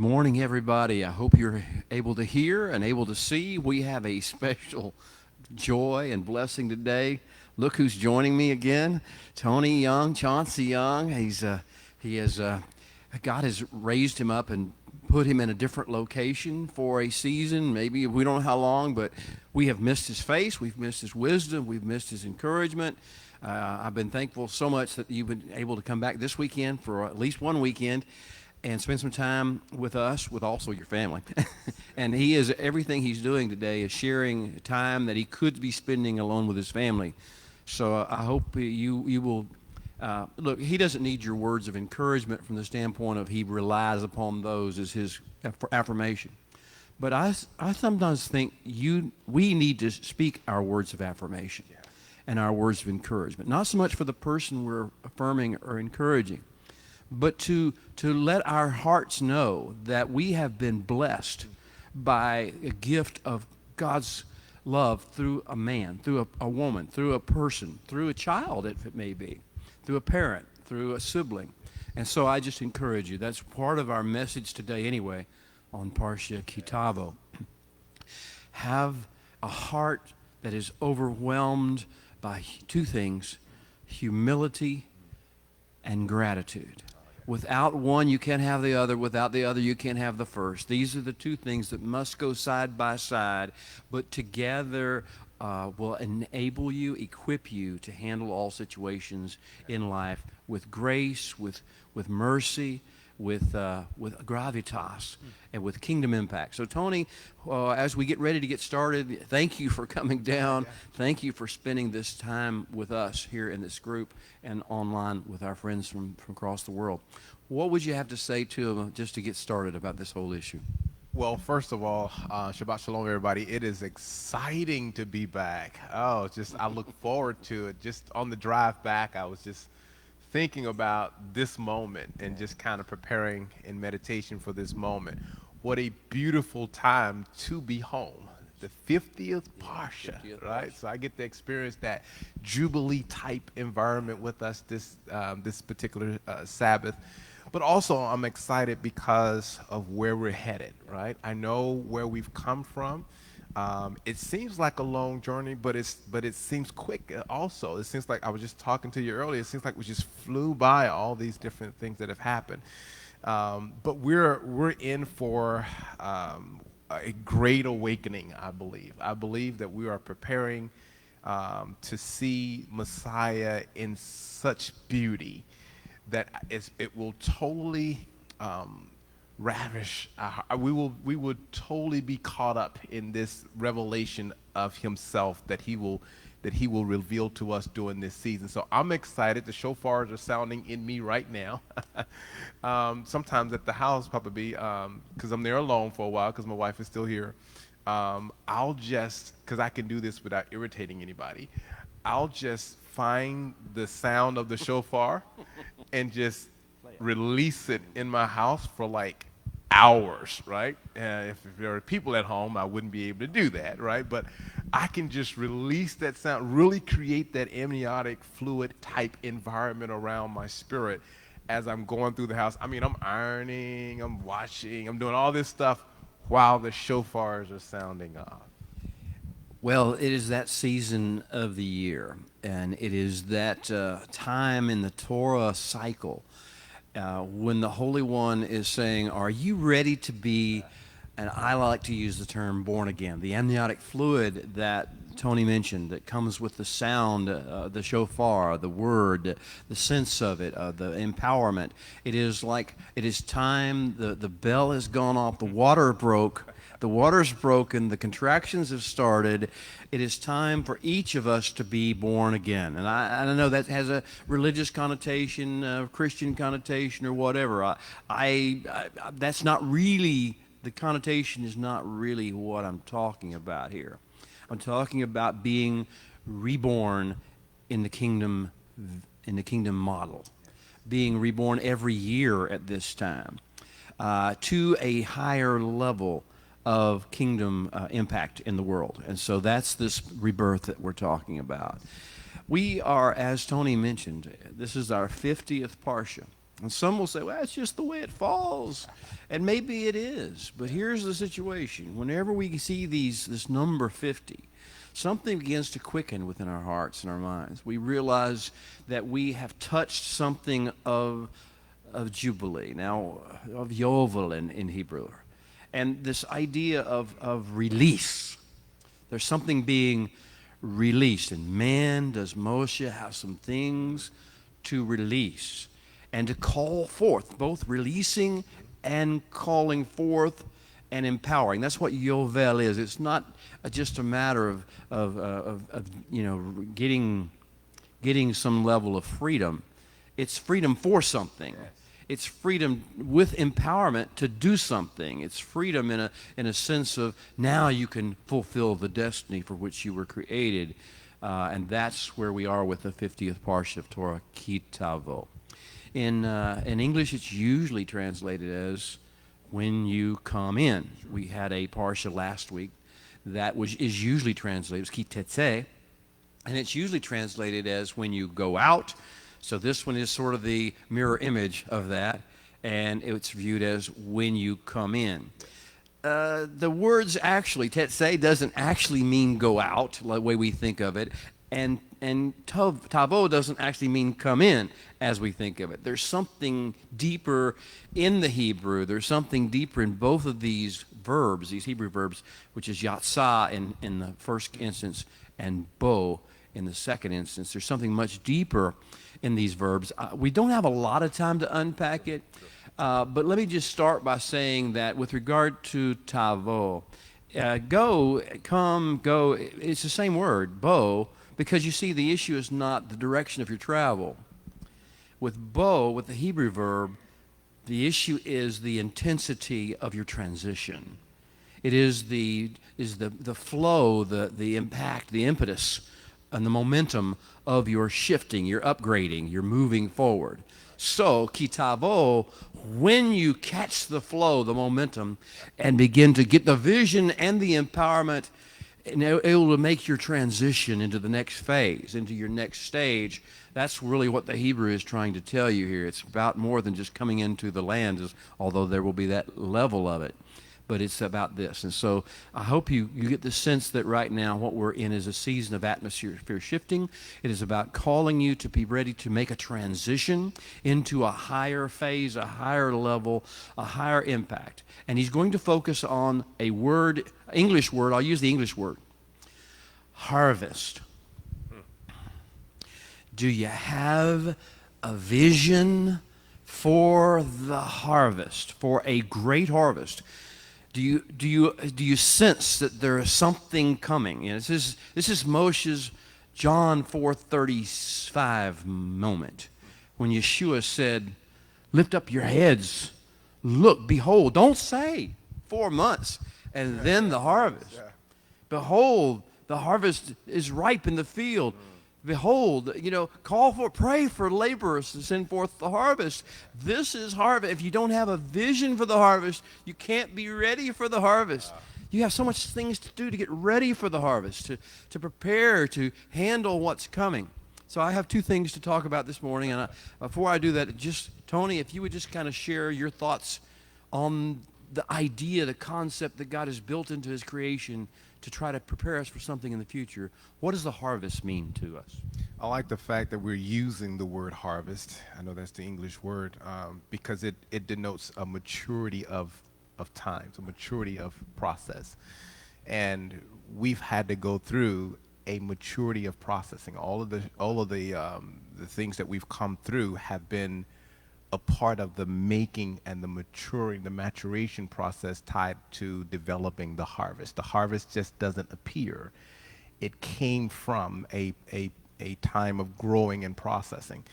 Morning, everybody. I hope you're able to hear and able to see. We have a special joy and blessing today. Look who's joining me again, Tony Young, Chauncey Young. He has God has raised him up and put him in a different location for a season. Maybe we don't know how long, but we have missed his face. We've missed his wisdom. We've missed his encouragement. I've been thankful so much that you've been able to come back this weekend for at least one weekend and spend some time with us, with also your family. And he is everything he's doing today is sharing time that he could be spending alone with his family. So I hope you will look. He doesn't need your words of encouragement from the standpoint of he relies upon those as his affirmation. But I sometimes think we need to speak our words of affirmation and our words of encouragement, not so much for the person we're affirming or encouraging, but to let our hearts know that we have been blessed by a gift of God's love through a man, through a woman, through a person, through a child, if it may be, through a parent, through a sibling. And so I just encourage you. That's part of our message today anyway on Parsha KiTavo. Have a heart that is overwhelmed by two things: humility and gratitude. Without one, you can't have the other. Without the other, you can't have the first. These are the two things that must go side by side, but together will enable you, equip you to handle all situations in life with grace, with mercy, with gravitas, and with kingdom impact. So, Tony, as we get ready to get started, thank you for coming down. Thank you for spending this time with us here in this group and online with our friends from across the world. What would you have to say to them just to get started about this whole issue? Well, first of all, Shabbat Shalom, everybody. It is exciting to be back. Oh, I look forward to it. Just on the drive back, I was just thinking about this moment and just kind of preparing in meditation for this moment. What a beautiful time to be home. The 50th Parsha, right? So I get to experience that Jubilee type environment with us this particular Sabbath. But also I'm excited because of where we're headed, right? I know where we've come from. It seems like a long journey, but it seems quick also. It seems like I was just talking to you earlier. It seems like we just flew by all these different things that have happened. But we're in for a great awakening, I believe. I believe that we are preparing to see Messiah in such beauty that it will totally ravish. We will totally be caught up in this revelation of himself that he will reveal to us during this season. So I'm excited. The shofars are sounding in me right now. Sometimes at the house, probably because I'm there alone for a while because my wife is still here. I'll just, because I can do this without irritating anybody, I'll just find the sound of the shofar and just release it in my house for like hours, right? If there are people at home, I wouldn't be able to do that, right? But I can just release that sound, really create that amniotic fluid type environment around my spirit as I'm going through the house. I mean, I'm ironing, I'm washing, I'm doing all this stuff while the shofars are sounding off. Well, it is that season of the year, and it is that time in the Torah cycle when the Holy One is saying, are you ready to be, and I like to use the term born again, the amniotic fluid that Tony mentioned that comes with the sound, the shofar, the word, the sense of it, the empowerment. It is time, the bell has gone off, the water broke. The water's broken, the contractions have started. It is time for each of us to be born again. And I know that has a religious connotation, a Christian connotation, or whatever. That's not really, the connotation is not really what I'm talking about here. I'm talking about being reborn in the kingdom model, being reborn every year at this time to a higher level of kingdom impact in the world. And so that's this rebirth that we're talking about. We are, as Tony mentioned, this is our 50th Parsha. And some will say, well, it's just the way it falls. And maybe it is. But here's the situation. Whenever we see this number 50, something begins to quicken within our hearts and our minds. We realize that we have touched something of Jubilee, now of Yovel in Hebrew. And this idea of release. There's something being released. And man, does Moshe have some things to release and to call forth, both releasing and calling forth and empowering. That's what Yovel is. It's not just a matter of getting some level of freedom. It's freedom for something. Yes. It's freedom with empowerment to do something. It's freedom in a sense of now you can fulfill the destiny for which you were created. And that's where we are with the 50th parsha of Torah, KiTavo. In English, it's usually translated as when you come in. We had a parsha last week that is usually translated as KiTetze, and it's usually translated as when you go out. So this one is sort of the mirror image of that, and it's viewed as when you come in. The words actually, Tetze doesn't actually mean go out, the way we think of it, and Tavo doesn't actually mean come in as we think of it. There's something deeper in the Hebrew. There's something deeper in both of these verbs, these Hebrew verbs, which is yatsah in the first instance and bo in the second instance. There's something much deeper in these verbs. We don't have a lot of time to unpack it, but let me just start by saying that with regard to Tavo, go, come, go, it's the same word, bo, because you see the issue is not the direction of your travel. With bo, with the Hebrew verb, the issue is the intensity of your transition. It is the flow, the impact, the impetus, and the momentum of your shifting, your upgrading, your moving forward. So, KiTavo, when you catch the flow, the momentum, and begin to get the vision and the empowerment, and able to make your transition into the next phase, into your next stage, that's really what the Hebrew is trying to tell you here. It's about more than just coming into the land, although there will be that level of it. But it's about this. And so I hope you get the sense that right now what we're in is a season of atmosphere shifting. It is about calling you to be ready to make a transition into a higher phase, a higher level, a higher impact. And he's going to focus on a word, English word, I'll use the English word, harvest. Do you have a vision for the harvest, for a great harvest? Do you sense that there is something coming? You know, this is Moshe's John 4:35 moment when Yeshua said, "Lift up your heads, look, behold." Don't say 4 months and then the harvest. Behold, the harvest is ripe in the field. Behold, pray for laborers to send forth the harvest. This is harvest. If you don't have a vision for the harvest, you can't be ready for the harvest. You have so much things to do to get ready for the harvest, to prepare, to handle what's coming. So I have two things to talk about this morning. And before I do that, just, Tony, if you would just kind of share your thoughts on the idea, the concept that God has built into his creation to try to prepare us for something in the future. What does the harvest mean to us? I like the fact that we're using the word harvest. I know that's the English word because it denotes a maturity of time, a maturity of process. And we've had to go through a maturity of processing. All of the things that we've come through have been a part of the making and the maturation process tied to developing the harvest. The harvest just doesn't appear. It came from a time of growing and processing.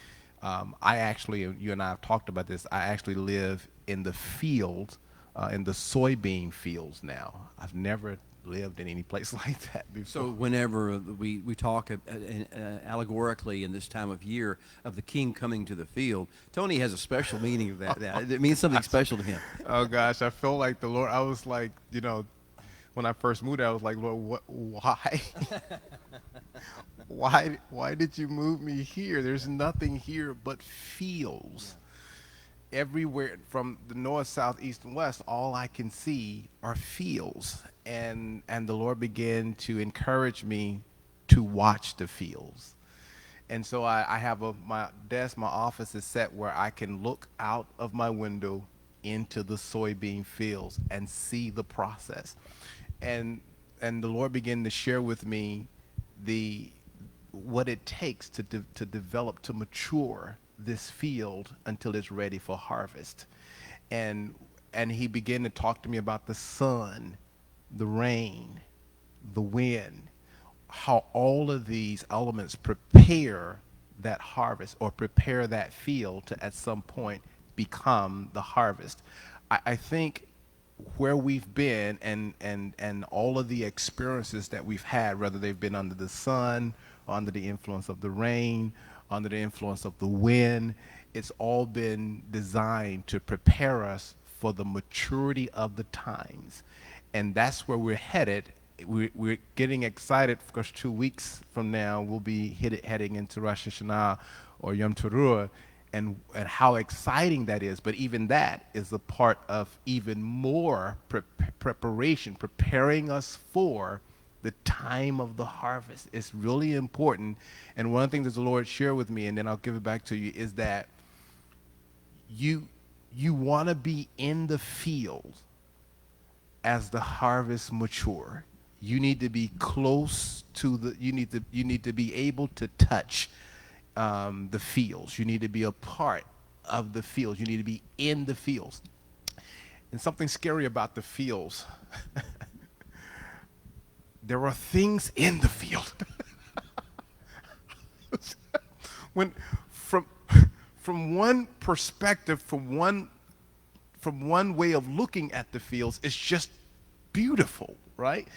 I actually, you and I have talked about this, I actually live in the field, in the soybean fields now. I've never lived in any place like that before. So whenever we talk allegorically in this time of year of the king coming to the field, Tony has a special meaning of that. It means something special to him. Oh gosh, I feel like the Lord, I was like, when I first moved there, I was like, Lord, why? why did you move me here? There's nothing here but fields. everywhere from the north, south, east, and west, all I can see are fields. And the Lord began to encourage me to watch the fields. And so I have my desk, my office is set where I can look out of my window into the soybean fields and see the process. And and the Lord began to share with me the what it takes to develop, to mature this field until it's ready for harvest. And and he began to talk to me about the sun, the rain, the wind, how all of these elements prepare that harvest or prepare that field to at some point become the harvest. I think where we've been and all of the experiences that we've had, whether they've been under the sun, or under the influence of the rain, under the influence of the wind, it's all been designed to prepare us for the maturity of the times. And that's where we're headed. We're getting excited because 2 weeks from now we'll be heading into Rosh Hashanah or Yom Teruah, and how exciting that is. But even that is a part of even more preparation, preparing us for the time of the harvest. It's really important. And one of the things that the Lord shared with me, and then I'll give it back to you, is that you want to be in the field as the harvest mature. You need to be close to the. You need to be able to touch the fields. You need to be a part of the fields. You need to be in the fields. And something scary about the fields. There are things in the field. When from one perspective, from one way of looking at the fields, it's just beautiful, right?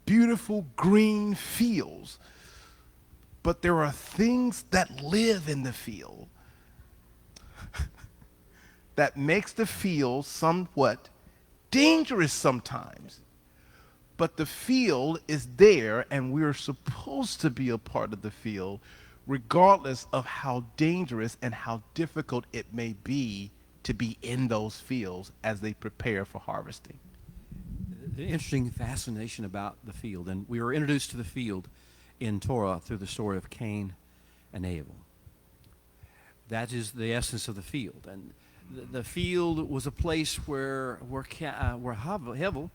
Beautiful green fields. But there are things that live in the field that makes the field somewhat dangerous sometimes. But the field is there, and we're supposed to be a part of the field, regardless of how dangerous and how difficult it may be to be in those fields as they prepare for harvesting. The interesting fascination about the field, and we were introduced to the field in Torah through the story of Cain and Abel. That is the essence of the field, and the field was a place where Hevel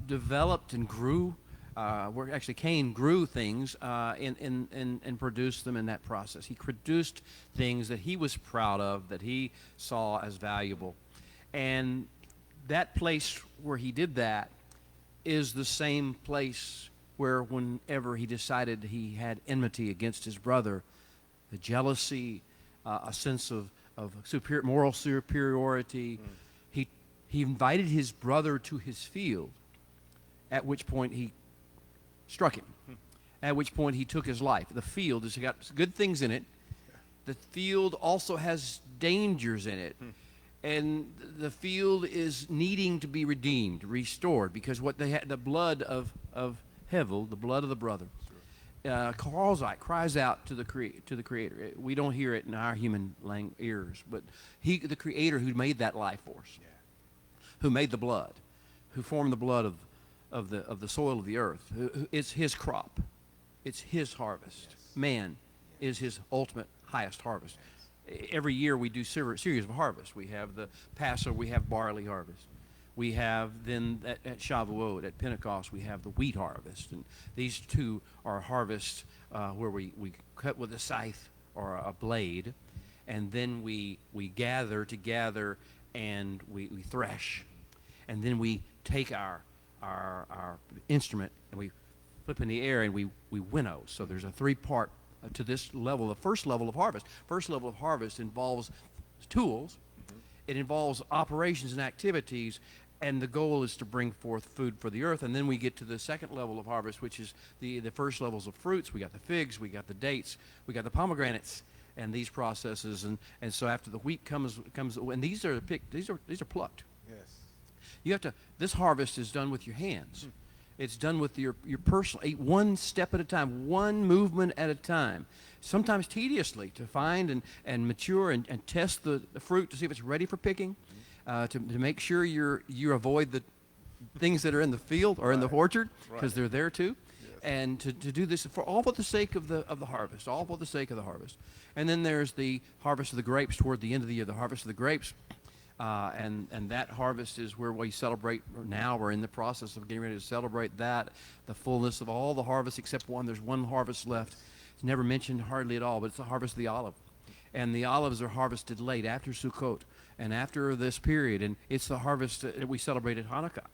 developed and grew. Where actually Cain grew things and produced them in that process. He produced things that he was proud of, that he saw as valuable, and that place where he did that is the same place where whenever he decided he had enmity against his brother, the jealousy, a sense of moral superiority, he invited his brother to his field, at which point he struck him, at which point he took his life. The field has got good things in it. The field also has dangers in it. And the field is needing to be redeemed, restored, because what they had, the blood of Hevel, the blood of the brother, cries out to the Creator. We don't hear it in our human ears, but the Creator who made that life force, who made the blood, who formed the blood of the soil of the earth. It's his crop. It's his harvest. Yes. Man is his ultimate highest harvest. Every year we do series of harvests. We have the Passover, we have barley harvest. We have then at Shavuot, at Pentecost, we have the wheat harvest. And these two are harvests where we cut with a scythe or a blade, and then we gather together and we thresh. And then we take our instrument and we flip in the air and we winnow. So there's a three-part to this level. The first level of harvest. First level of harvest involves tools. Mm-hmm. It involves operations and activities, and the goal is to bring forth food for the earth. And then we get to the second level of harvest, which is the first levels of fruits. We got the figs, we got the dates, we got the pomegranates, and these processes. And so after the wheat comes, and these are picked. These are plucked. Yes. You have to. This harvest is done with your hands. It's done with your personal, one step at a time, one movement at a time. Sometimes tediously, to find and mature and test the fruit to see if it's ready for picking, to make sure you avoid the things that are in the field or in the orchard, because they're there too. And to do this all for the sake of the harvest, all for the sake of the harvest. And then there's the harvest of the grapes toward the end of the year, the harvest of the grapes. And that harvest is where we celebrate now. We're in the process of getting ready to celebrate that, the fullness of all the harvests except one. There's one harvest left. It's never mentioned hardly at all, but it's the harvest of the olive. And the olives are harvested late after Sukkot and after this period. And it's the harvest that we celebrate at Hanukkah.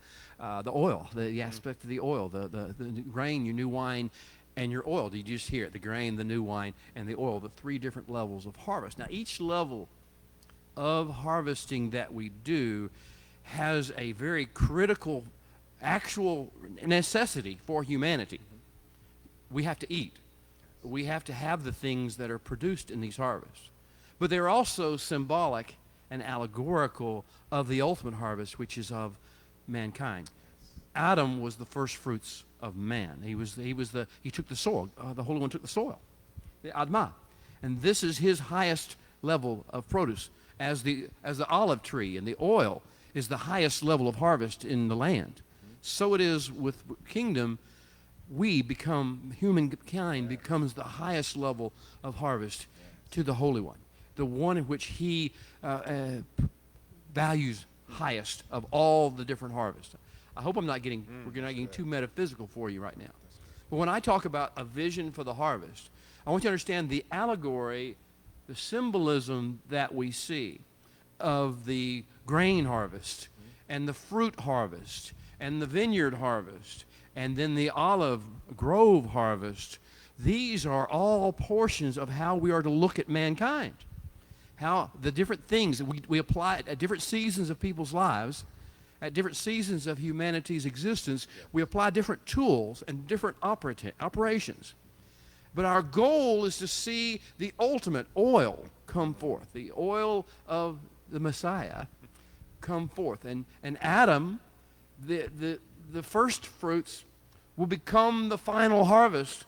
The oil, the aspect of the oil, the grain, your new wine, and your oil. Did you just hear it? The grain, the new wine, and the oil, the three different levels of harvest. Now, each level of harvesting that we do has a very critical, actual necessity for humanity. We have to eat. We have to have the things that are produced in these harvests. But they're also symbolic and allegorical of the ultimate harvest, which is of mankind. Adam was the first fruits of man. He took the soil. The Holy One took the soil, the Admah. And this is his highest level of produce. As the olive tree and the oil is the highest level of harvest in the land, so it is with kingdom. Humankind becomes the highest level of harvest to the Holy One, the one in which he values highest of all the different harvests. I hope we're not getting too metaphysical for you right now. But when I talk about a vision for the harvest, I want you to understand the allegory, the symbolism that we see of the grain harvest and the fruit harvest and the vineyard harvest and then the olive grove harvest. These are all portions of how we are to look at mankind. How the different things that we apply at different seasons of people's lives, at different seasons of humanity's existence, we apply different tools and different operations. But our goal is to see the ultimate oil come forth, the oil of the Messiah come forth. And Adam, the first fruits, will become the final harvest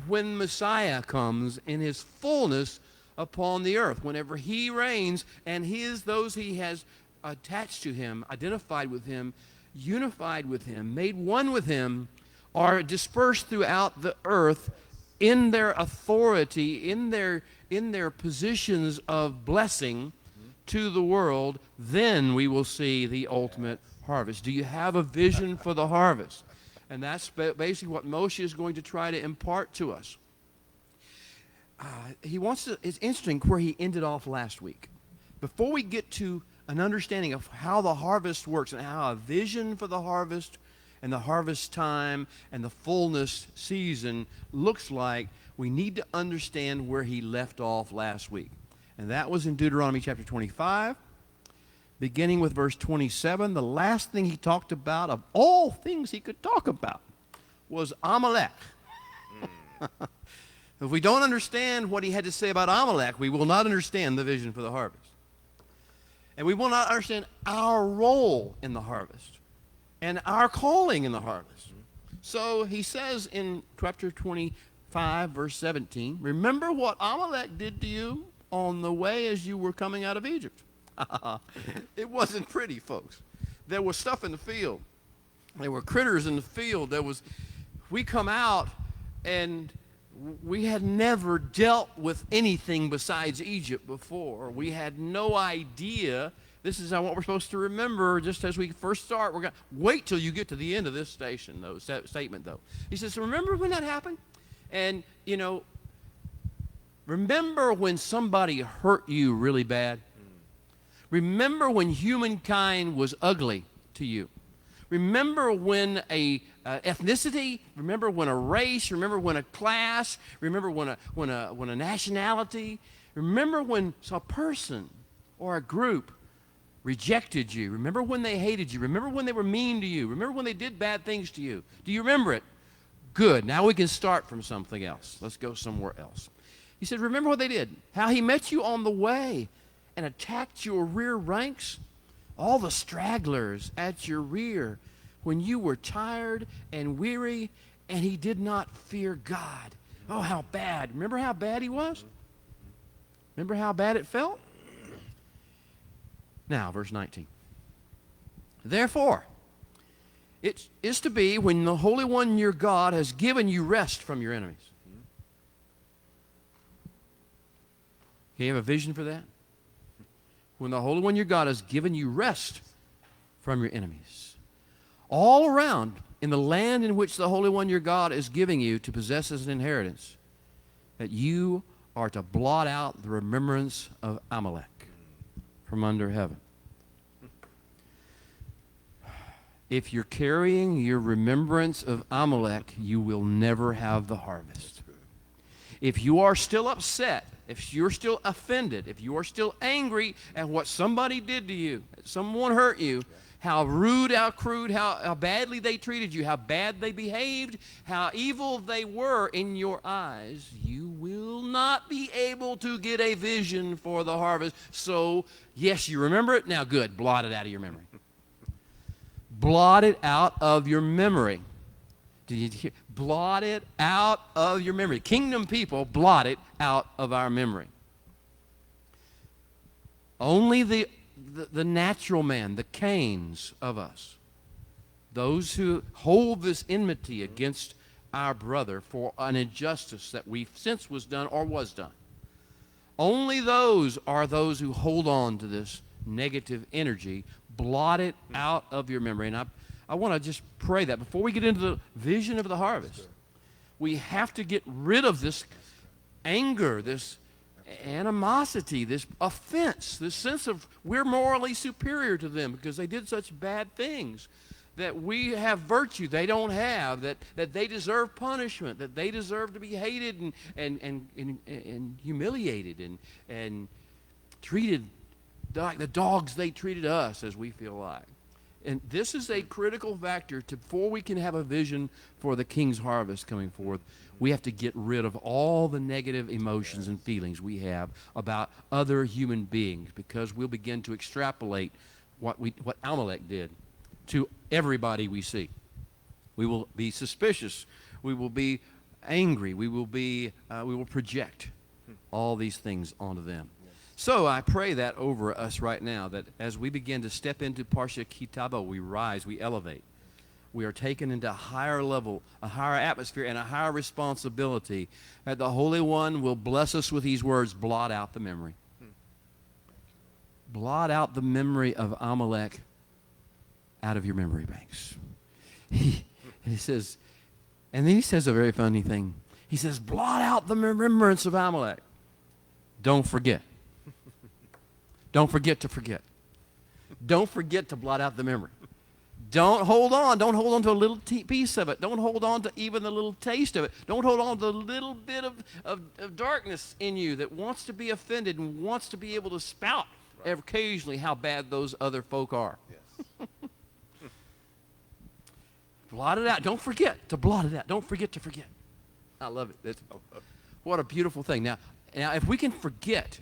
when Messiah comes in his fullness upon the earth. Whenever he reigns and those he has attached to him, identified with him, unified with him, made one with him, are dispersed throughout the earth in their authority, in their positions of blessing to the world, then we will see the ultimate harvest. Do you have a vision for the harvest? And that's basically what Moshe is going to try to impart to us. It's interesting where he ended off last week. Before we get to an understanding of how the harvest works and how a vision for the harvest and the harvest time and the fullness season looks like, we need to understand where he left off last week. And that was in Deuteronomy chapter 25, beginning with verse 27. The last thing he talked about, of all things he could talk about, was Amalek. If we don't understand what he had to say about Amalek, we will not understand the vision for the harvest. And we will not understand our role in the harvest and our calling in the harvest. So he says in chapter 25, verse 17, remember what Amalek did to you on the way as you were coming out of Egypt. It wasn't pretty, folks. There was stuff in the field. There were critters in the field. We come out and we had never dealt with anything besides Egypt before. We had no idea. This is what we're supposed to remember just as we first start. We're going to wait till you get to the end of this statement, though. He says, remember when that happened? And, remember when somebody hurt you really bad? Remember when humankind was ugly to you? Remember when a ethnicity? Remember when a race? Remember when a class? Remember when a nationality? Remember when a person or a group rejected you? Remember when they hated you? Remember when they were mean to you? Remember when they did bad things to you? Do you remember it? Good. Now we can start from something else. Let's go somewhere else. He said, remember what they did, how he met you on the way and attacked your rear ranks, all the stragglers at your rear, when you were tired and weary, and he did not fear God. Oh, how bad. Remember how bad he was? Remember how bad it felt? Now, verse 19. Therefore, it is to be when the Holy One your God has given you rest from your enemies. Can you have a vision for that? When the Holy One your God has given you rest from your enemies. All around in the land in which the Holy One your God is giving you to possess as an inheritance, that you are to blot out the remembrance of Amalek from under heaven. If you're carrying your remembrance of Amalek, you will never have the harvest. If you are still upset, if you're still offended, if you are still angry at what somebody did to you, someone hurt you, how rude, how crude, how badly they treated you, how bad they behaved, how evil they were in your eyes, you will not be able to get a vision for the harvest. So, yes, you remember it? Now, good. Blot it out of your memory. Blot it out of your memory. Did you hear? Blot it out of your memory. Kingdom people, blot it out of our memory. Only the natural man, the Cains of us, those who hold this enmity against our brother for an injustice that we sense was done or was done. Only those are those who hold on to this negative energy. Blot it out of your memory. And I want to just pray that before we get into the vision of the harvest, we have to get rid of this anger, this animosity, this offense, this sense of we're morally superior to them because they did such bad things, that we have virtue they don't have, that they deserve punishment, that they deserve to be hated and humiliated and treated like the dogs they treated us, as we feel like. And this is a critical factor before we can have a vision for the King's harvest coming forth. We have to get rid of all the negative emotions and feelings we have about other human beings, because we'll begin to extrapolate what Amalek did to everybody we see. We will be suspicious. We will be angry. We will project all these things onto them. So I pray that over us right now, that as we begin to step into Parsha KiTavo, we rise, we elevate. We are taken into a higher level, a higher atmosphere, and a higher responsibility, that the Holy One will bless us with these words: blot out the memory. Blot out the memory of Amalek out of your memory banks. He says, and then he says a very funny thing. He says, blot out the remembrance of Amalek. Don't forget. Don't forget to forget. Don't forget to blot out the memory. Don't hold on. Don't hold on to a little piece of it. Don't hold on to even the little taste of it. Don't hold on to the little bit of darkness in you that wants to be offended and wants to be able to spout occasionally how bad those other folk are. Yes. Blot it out. Don't forget to blot it out. Don't forget to forget. I love it. What a beautiful thing. Now, if we can forget,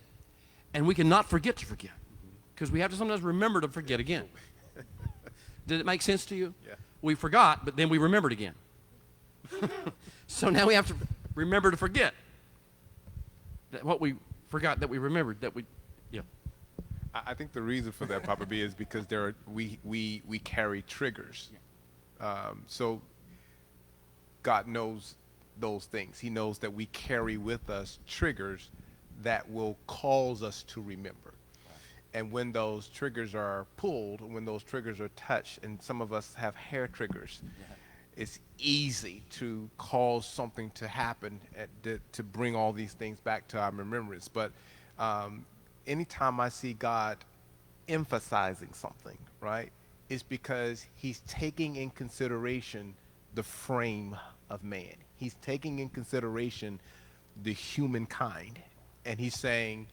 and we cannot forget to forget, because we have to sometimes remember to forget again. Did it make sense to you? Yeah. We forgot, but then we remembered again. So now we have to remember to forget that what we forgot, that we remembered, yeah. I think the reason for that, Papa B, is because we carry triggers. So God knows those things. He knows that we carry with us triggers that will cause us to remember. And when those triggers are pulled, when those triggers are touched, and some of us have hair triggers, it's easy to cause something to happen to bring all these things back to our remembrance. But anytime I see God emphasizing something, right, it's because he's taking in consideration the frame of man. He's taking in consideration the humankind. And he's saying,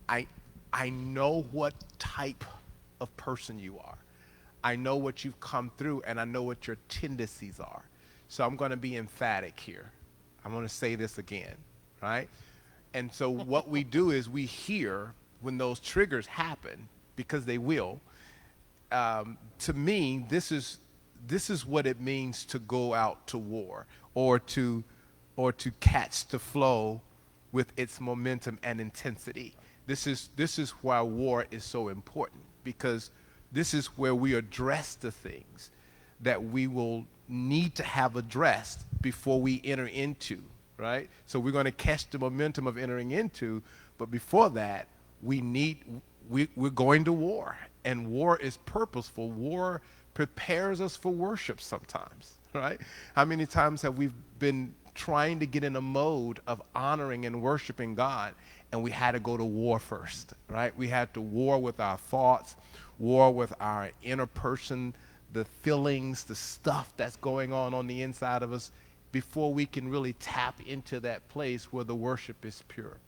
I know what type of person you are. I know what you've come through, and I know what your tendencies are. So I'm going to be emphatic here. I'm going to say this again, right? And so what we do is we hear when those triggers happen, because they will. To me, this is this is what it means to go out to war, or to catch the flow with its momentum and intensity. This is why war is so important, because this is where we address the things that we will need to have addressed before we enter into, right? So we're going to catch the momentum of entering into, but before that, we're going to war, and war is purposeful. War prepares us for worship sometimes, right? How many times have we been trying to get in a mode of honoring and worshiping God, and we had to go to war first, right? We had to war with our thoughts, war with our inner person, the feelings, the stuff that's going on the inside of us, before we can really tap into that place where the worship is pure.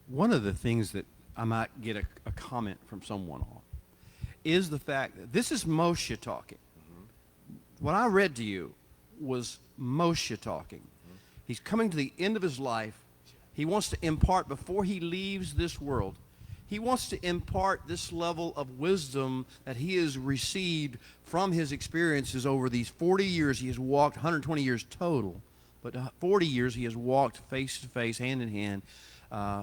One of the things that I might get a comment from someone on is the fact that this is Moshe talking. What I read to you was Moshe talking. He's coming to the end of his life. He wants to impart, before he leaves this world, he wants to impart this level of wisdom that he has received from his experiences over these 40 years. He has walked 120 years total, but 40 years he has walked face to face, hand in hand,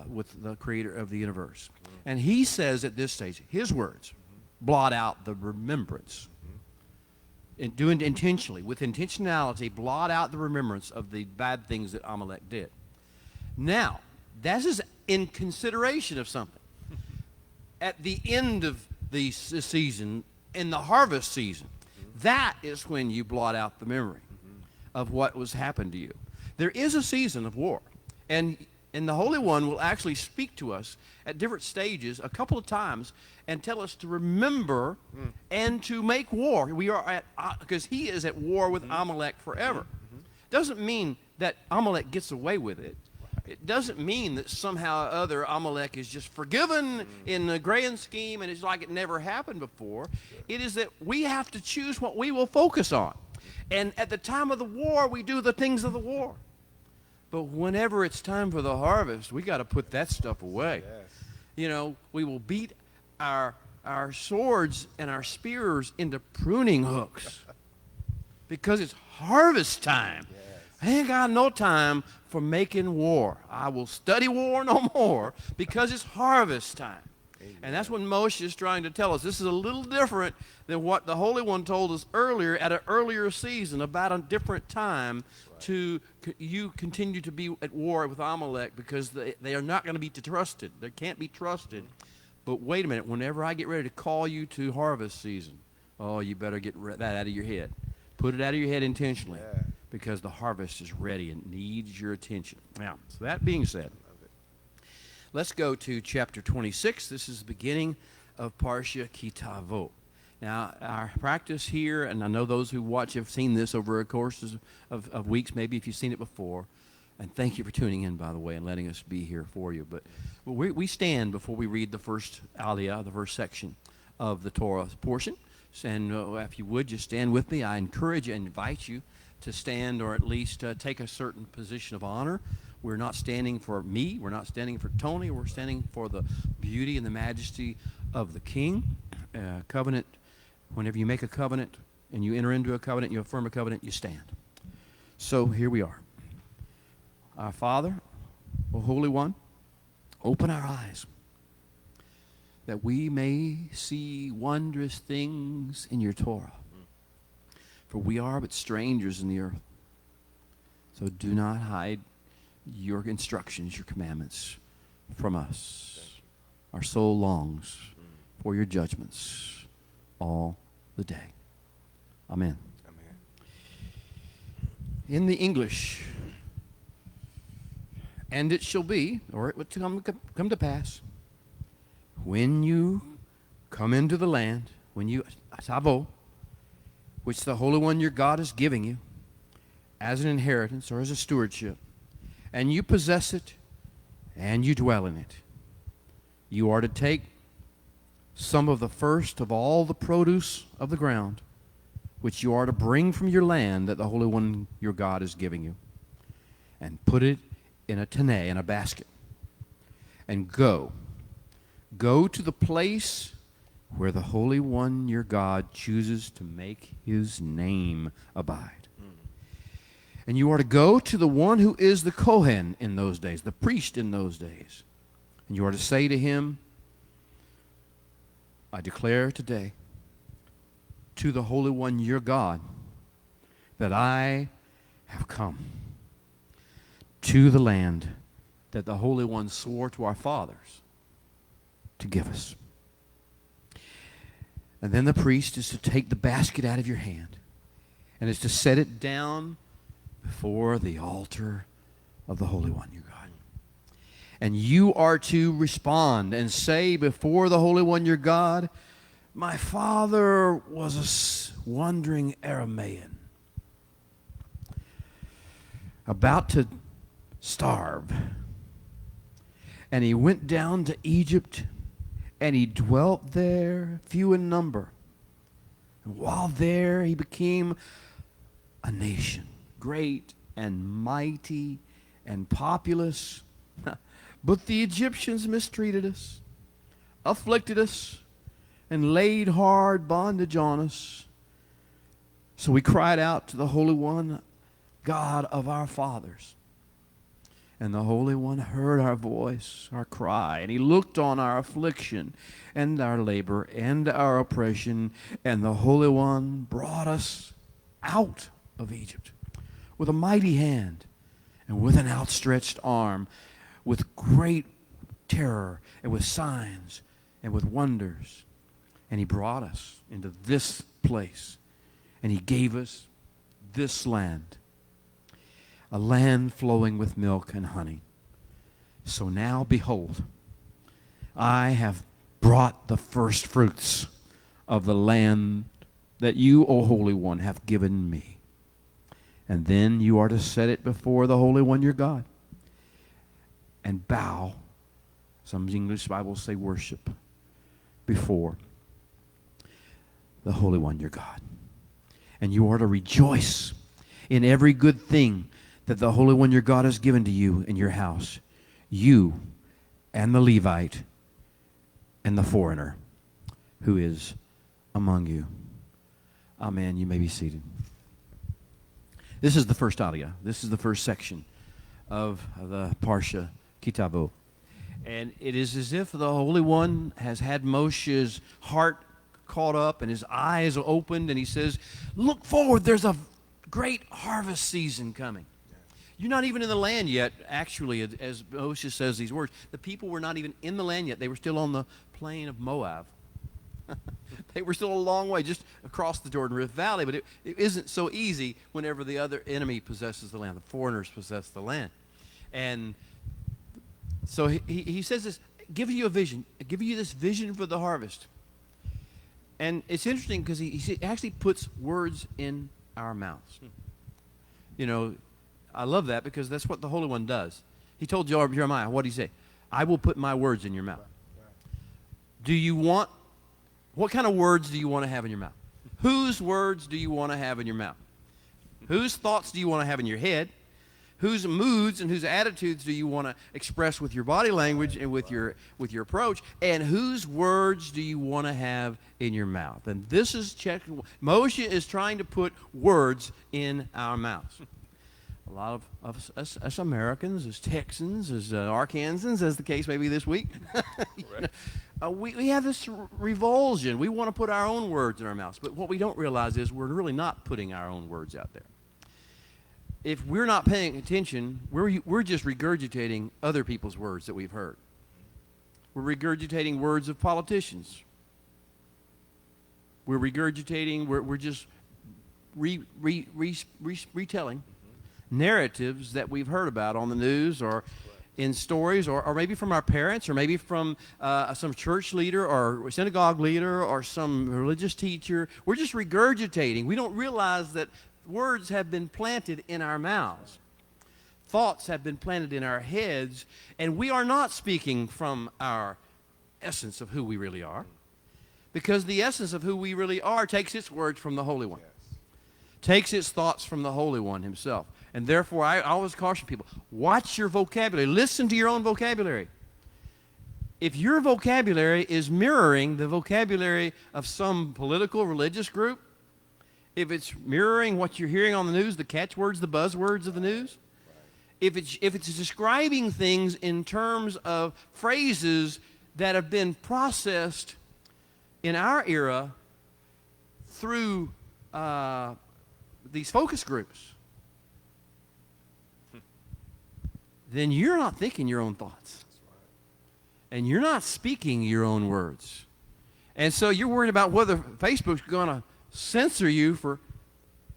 with the creator of the universe. And he says at this stage, his words, blot out the remembrance. And do it intentionally, with intentionality, blot out the remembrance of the bad things that Amalek did. Now, that is in consideration of something. At the end of the season, in the harvest season, that is when you blot out the memory of what was happened to you. There is a season of war, and the Holy One will actually speak to us at different stages a couple of times and tell us to remember and to make war. We are at, because he is at war with Amalek forever. Doesn't mean that Amalek gets away with it. It doesn't mean that somehow or other Amalek is just forgiven in the grand scheme and it's like it never happened before. It is that we have to choose what we will focus on. And at the time of the war, we do the things of the war. But whenever it's time for the harvest, we got to put that stuff away. Yes. You know, we will beat our swords and our spears into pruning hooks because it's harvest time. Yes. I ain't got no time for making war. I will study war no more because it's harvest time. Amen. And that's what Moshe is trying to tell us. This is a little different than what the Holy One told us earlier at an earlier season about a different time. To you continue to be at war with Amalek because they are not going to be trusted. They can't be trusted. But wait a minute, whenever I get ready to call you to harvest season, oh, you better get that out of your head. Put it out of your head intentionally because the harvest is ready and needs your attention. Now, so that being said, let's go to chapter 26. This is the beginning of Parsha KiTavo. Now, our practice here, and I know those who watch have seen this over a course of weeks, maybe if you've seen it before, and thank you for tuning in, by the way, and letting us be here for you. But we stand before we read the first aliyah, the first section of the Torah portion. And if you would, just stand with me. I encourage and invite you to stand, or at least take a certain position of honor. We're not standing for me. We're not standing for Tony. We're standing for the beauty and the majesty of the King. Covenant. Whenever you make a covenant and you enter into a covenant, you affirm a covenant, you stand. So here we are. Our Father, O Holy One, open our eyes that we may see wondrous things in your Torah. For we are but strangers in the earth. So do not hide your instructions, your commandments from us. Our soul longs for your judgments all the day. Amen. Amen. In the English, and it shall be, or it would come to pass, when you come into the land, when you, KiTavo, which the Holy One your God is giving you, as an inheritance or as a stewardship, and you possess it, and you dwell in it, you are to take some of the first of all the produce of the ground, which you are to bring from your land that the Holy One your God is giving you, and put it in a teneh, in a basket, and go to the place where the Holy One, your God, chooses to make his name abide. And you are to go to the one who is the Kohen in those days, the priest in those days. And you are to say to him, I declare today to the Holy One, your God, that I have come to the land that the Holy One swore to our fathers to give us. And then the priest is to take the basket out of your hand and is to set it down before the altar of the Holy One, your God. And you are to respond and say before the Holy One, your God, my father was a wandering Aramaean, about to starve. And he went down to Egypt, and he dwelt there, few in number. And while there, he became a nation, great and mighty and populous. But the Egyptians mistreated us, afflicted us, and laid hard bondage on us. So we cried out to the Holy One, God of our fathers. And the Holy One heard our voice, our cry, and he looked on our affliction and our labor and our oppression, and the Holy One brought us out of Egypt with a mighty hand and with an outstretched arm, with great terror and with signs and with wonders. And he brought us into this place, and he gave us this land, a land flowing with milk and honey. So now, behold, I have brought the first fruits of the land that you, O Holy One, have given me. And then you are to set it before the Holy One, your God, and bow, some English Bibles say worship, before the Holy One, your God. And you are to rejoice in every good thing that the Holy One, your God, has given to you in your house, you and the Levite and the foreigner who is among you. Amen. You may be seated. This is the first aliyah. This is the first section of the Parsha KiTavo. And it is as if the Holy One has had Moshe's heart caught up and his eyes opened, and he says, look forward, there's a great harvest season coming. You're not even in the land yet, actually, as Moshe says these words. The people were not even in the land yet. They were still on the plain of Moab. They were still a long way just across the Jordan River Valley, but it isn't so easy whenever the other enemy possesses the land. The foreigners possess the land. And so he says this, giving you a vision, giving you this vision for the harvest. And it's interesting because he actually puts words in our mouths. You know, I love that because that's what the Holy One does. He told Jeremiah, what did he say? I will put my words in your mouth. What kind of words do you want to have in your mouth? Whose words do you want to have in your mouth? Whose thoughts do you want to have in your head? Whose moods and whose attitudes do you want to express with your body language and with your approach? And whose words do you want to have in your mouth? And this is Moshe is trying to put words in our mouths. A lot of us Americans, as Texans, as Arkansans, as the case may be this week, we have this revulsion. We want to put our own words in our mouths. But what we don't realize is we're really not putting our own words out there. If we're not paying attention, we're just regurgitating other people's words that we've heard. We're regurgitating words of politicians. We're regurgitating, we're just retelling narratives that we've heard about on the news or in stories, or maybe from our parents, or maybe from some church leader or synagogue leader or some religious teacher. We're just regurgitating. We don't realize that words have been planted in our mouths. Thoughts have been planted in our heads, and we are not speaking from our essence of who we really are, because the essence of who we really are takes its words from the Holy One, takes its thoughts from the Holy One himself. And therefore, I always caution people, watch your vocabulary. Listen to your own vocabulary. If your vocabulary is mirroring the vocabulary of some political, religious group, if it's mirroring what you're hearing on the news, the catchwords, the buzzwords of the news, if it's describing things in terms of phrases that have been processed in our era through these focus groups, then you're not thinking your own thoughts. And you're not speaking your own words. And so you're worried about whether Facebook's going to censor you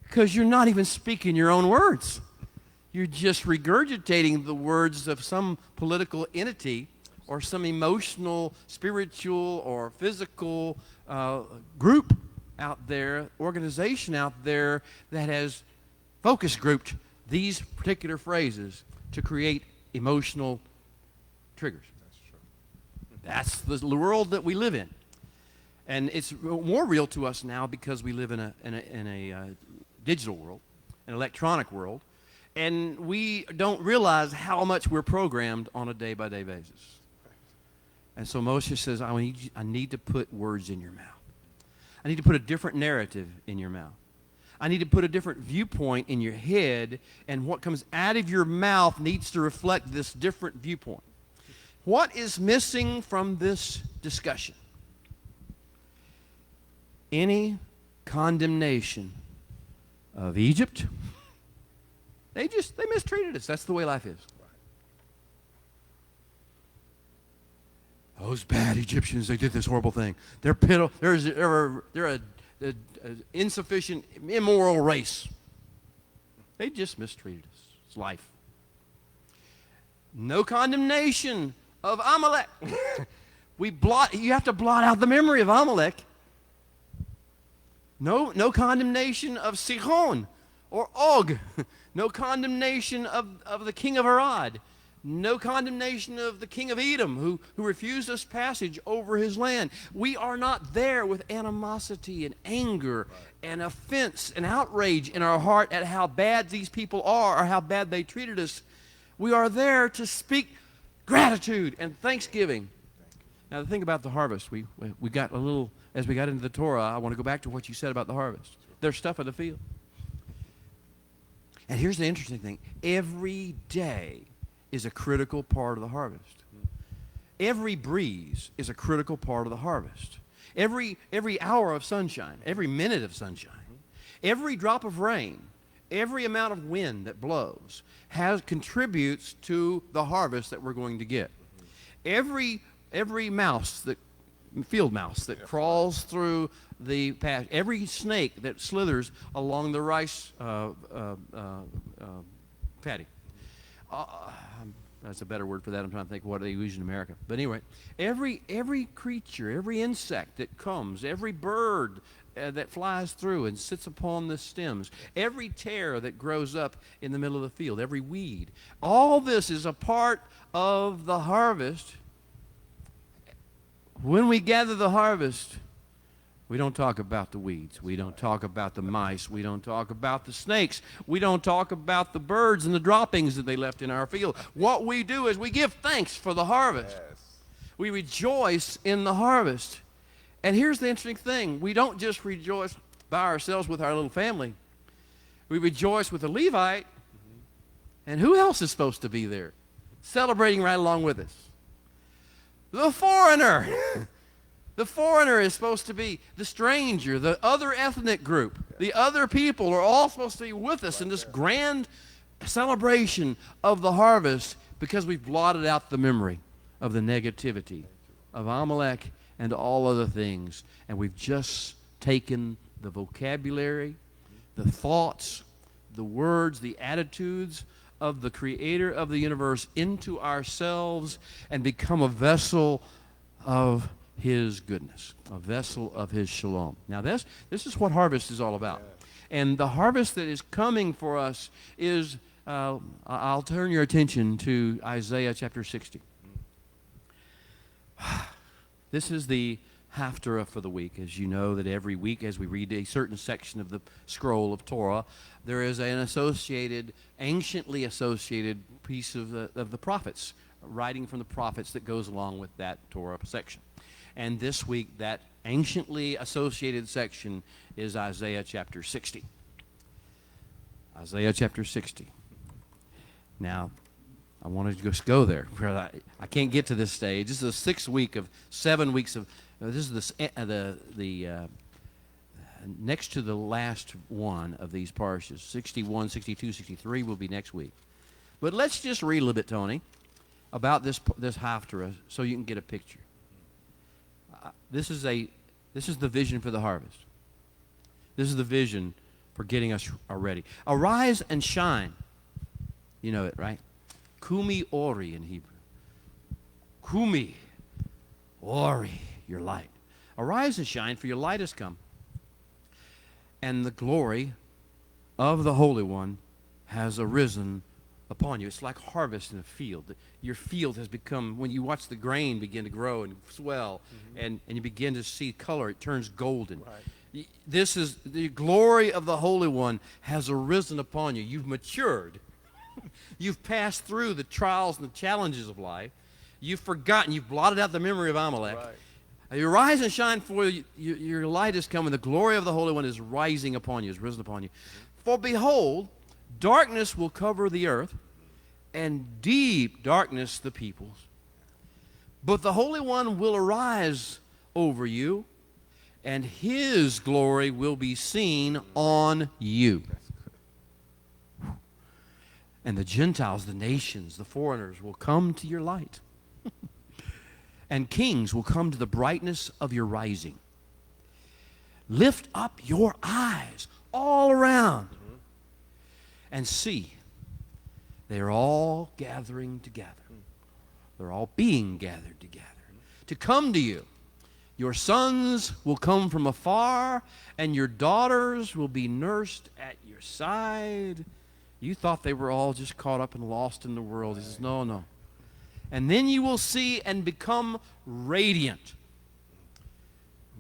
because you're not even speaking your own words. You're just regurgitating the words of some political entity or some emotional, spiritual, or physical group out there, organization out there that has focus grouped these particular phrases to create emotional triggers. That's the world that we live in. And it's more real to us now because we live in a digital world, an electronic world, and we don't realize how much we're programmed on a day-by-day basis. And so Moshe says, I need to put words in your mouth. I need to put a different narrative in your mouth. I need to put a different viewpoint in your head, and what comes out of your mouth needs to reflect this different viewpoint. What is missing from this discussion? Any condemnation of Egypt. They mistreated us. That's the way life is. Those bad Egyptians, they did this horrible thing. They're a insufficient, immoral race. They just mistreated us. It's life. No condemnation of Amalek. You have to blot out the memory of Amalek. No condemnation of Sihon or Og. No condemnation of the king of Arad. No condemnation of the king of Edom who refused us passage over his land. We are not there with animosity and anger and offense and outrage in our heart at how bad these people are or how bad they treated us. We are there to speak gratitude and thanksgiving. Now, the thing about the harvest, we got a little, as we got into the Torah, I want to go back to what you said about the harvest. There's stuff in the field. And here's the interesting thing. Every day is a critical part of the harvest. Every breeze is a critical part of the harvest. Every hour of sunshine, every minute of sunshine, every drop of rain, every amount of wind that blows contributes to the harvest that we're going to get. Every field mouse that crawls through the patch, every snake that slithers along the rice paddy. That's a better word for that. I'm trying to think of what they use in America. But anyway, every creature, every insect that comes, every bird that flies through and sits upon the stems, every tear that grows up in the middle of the field, every weed, all this is a part of the harvest. When we gather the harvest, we don't talk about the weeds. We don't talk about the mice. We don't talk about the snakes. We don't talk about the birds and the droppings that they left in our field. What we do is we give thanks for the harvest. Yes. We rejoice in the harvest. And here's the interesting thing. We don't just rejoice by ourselves with our little family. We rejoice with the Levite. And who else is supposed to be there? Celebrating right along with us. The foreigner. The foreigner is supposed to be the stranger, the other ethnic group. The other people are all supposed to be with us in this grand celebration of the harvest because we've blotted out the memory of the negativity of Amalek and all other things. And we've just taken the vocabulary, the thoughts, the words, the attitudes of the creator of the universe into ourselves and become a vessel of his goodness, a vessel of his shalom. Now this is what harvest is all about. And the harvest that is coming for us is, I'll turn your attention to Isaiah chapter 60. This is the Haftarah for the week. As you know, that every week as we read a certain section of the scroll of Torah, there is an anciently associated piece of the prophets writing from the prophets that goes along with that Torah section. And this week, that anciently associated section is Isaiah chapter 60. Isaiah chapter 60. Now, I want to just go there. I can't get to this stage. This is the 6th week of 7 weeks of. This is the next to the last one of these parshas. 61, 62, 63 will be next week. But let's just read a little bit, Tony, about this haftarah, so you can get a picture. This is the vision for the harvest. This is the vision for getting us ready. Arise and shine. You know it, right? Kumi ori in Hebrew. Kumi ori, your light. Arise and shine, for your light has come, and the glory of the Holy One has arisen upon you. It's like harvest in a field. Your field has become, when you watch the grain begin to grow and swell, and you begin to see color, it turns golden. Right. This is the glory of the Holy One has arisen upon you. You've matured. You've passed through the trials and the challenges of life. You've forgotten. You've blotted out the memory of Amalek. Right. You rise and shine, for your light is come, and the glory of the Holy One is rising upon you, is risen upon you. For behold, darkness will cover the earth, and deep darkness the peoples. But the Holy One will arise over you, and his glory will be seen on you. And the Gentiles, the nations, the foreigners will come to your light. And kings will come to the brightness of your rising. Lift up your eyes all around and see. They are all gathering together. They're all being gathered together to come to you. Your sons will come from afar, and your daughters will be nursed at your side. You thought they were all just caught up and lost in the world. He says, no, no. And then you will see and become radiant.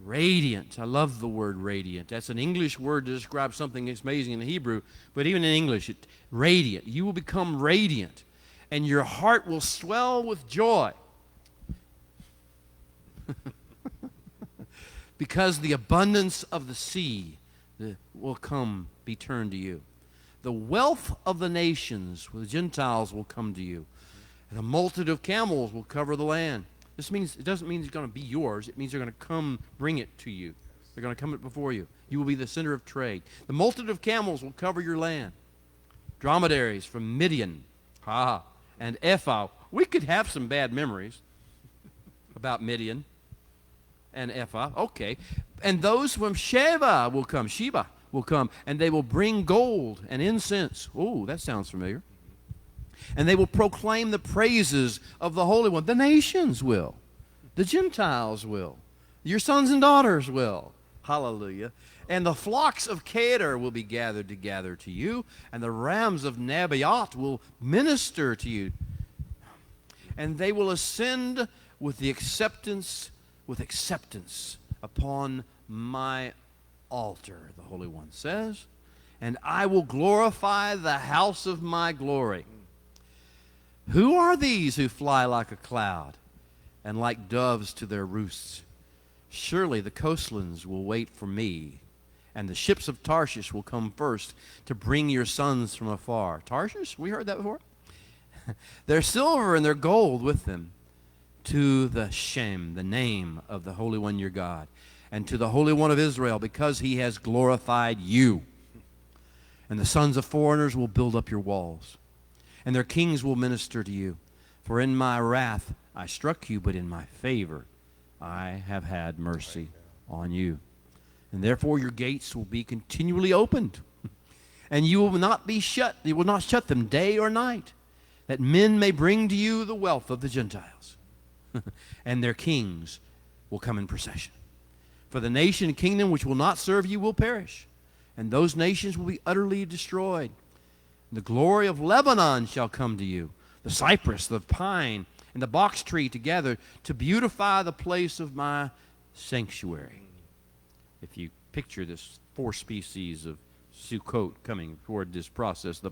Radiant. I love the word radiant. That's an English word to describe something that's amazing in the Hebrew, but even in English, radiant. You will become radiant, and your heart will swell with joy. Because the abundance of the sea will come be turned to you. The wealth of the nations, the Gentiles, will come to you. And a multitude of camels will cover the land. This means, it doesn't mean it's going to be yours. It means they're going to come bring it to you. They're going to come before you. You will be the center of trade. The multitude of camels will cover your land. Dromedaries from Midian, and Ephah. We could have some bad memories about Midian and Ephah. Okay. And those from Sheba will come, and they will bring gold and incense. Oh, that sounds familiar. And they will proclaim the praises of the Holy One. The nations will. The Gentiles will. Your sons and daughters will. Hallelujah. And the flocks of Kedar will be gathered together to you, and the rams of Nebaioth will minister to you. And they will ascend with acceptance upon my altar, the Holy One says, and I will glorify the house of my glory. Who are these who fly like a cloud and like doves to their roosts? Surely the coastlands will wait for me, and the ships of Tarshish will come first to bring your sons from afar. Tarshish? We heard that before. Their silver and their gold with them, to the Shem, the name of the Holy One your God, and to the Holy One of Israel, because he has glorified you. And the sons of foreigners will build up your walls, and their kings will minister to you. For in my wrath I struck you, but in my favor I have had mercy on you. And therefore your gates will be continually opened, and you will not be shut. You will not shut them day or night, that men may bring to you the wealth of the Gentiles. And their kings will come in procession. For the nation and kingdom which will not serve you will perish, and those nations will be utterly destroyed. The glory of Lebanon shall come to you, the cypress, the pine, and the box tree together, to beautify the place of my sanctuary. If you picture this 4 species of Sukkot coming toward this process, the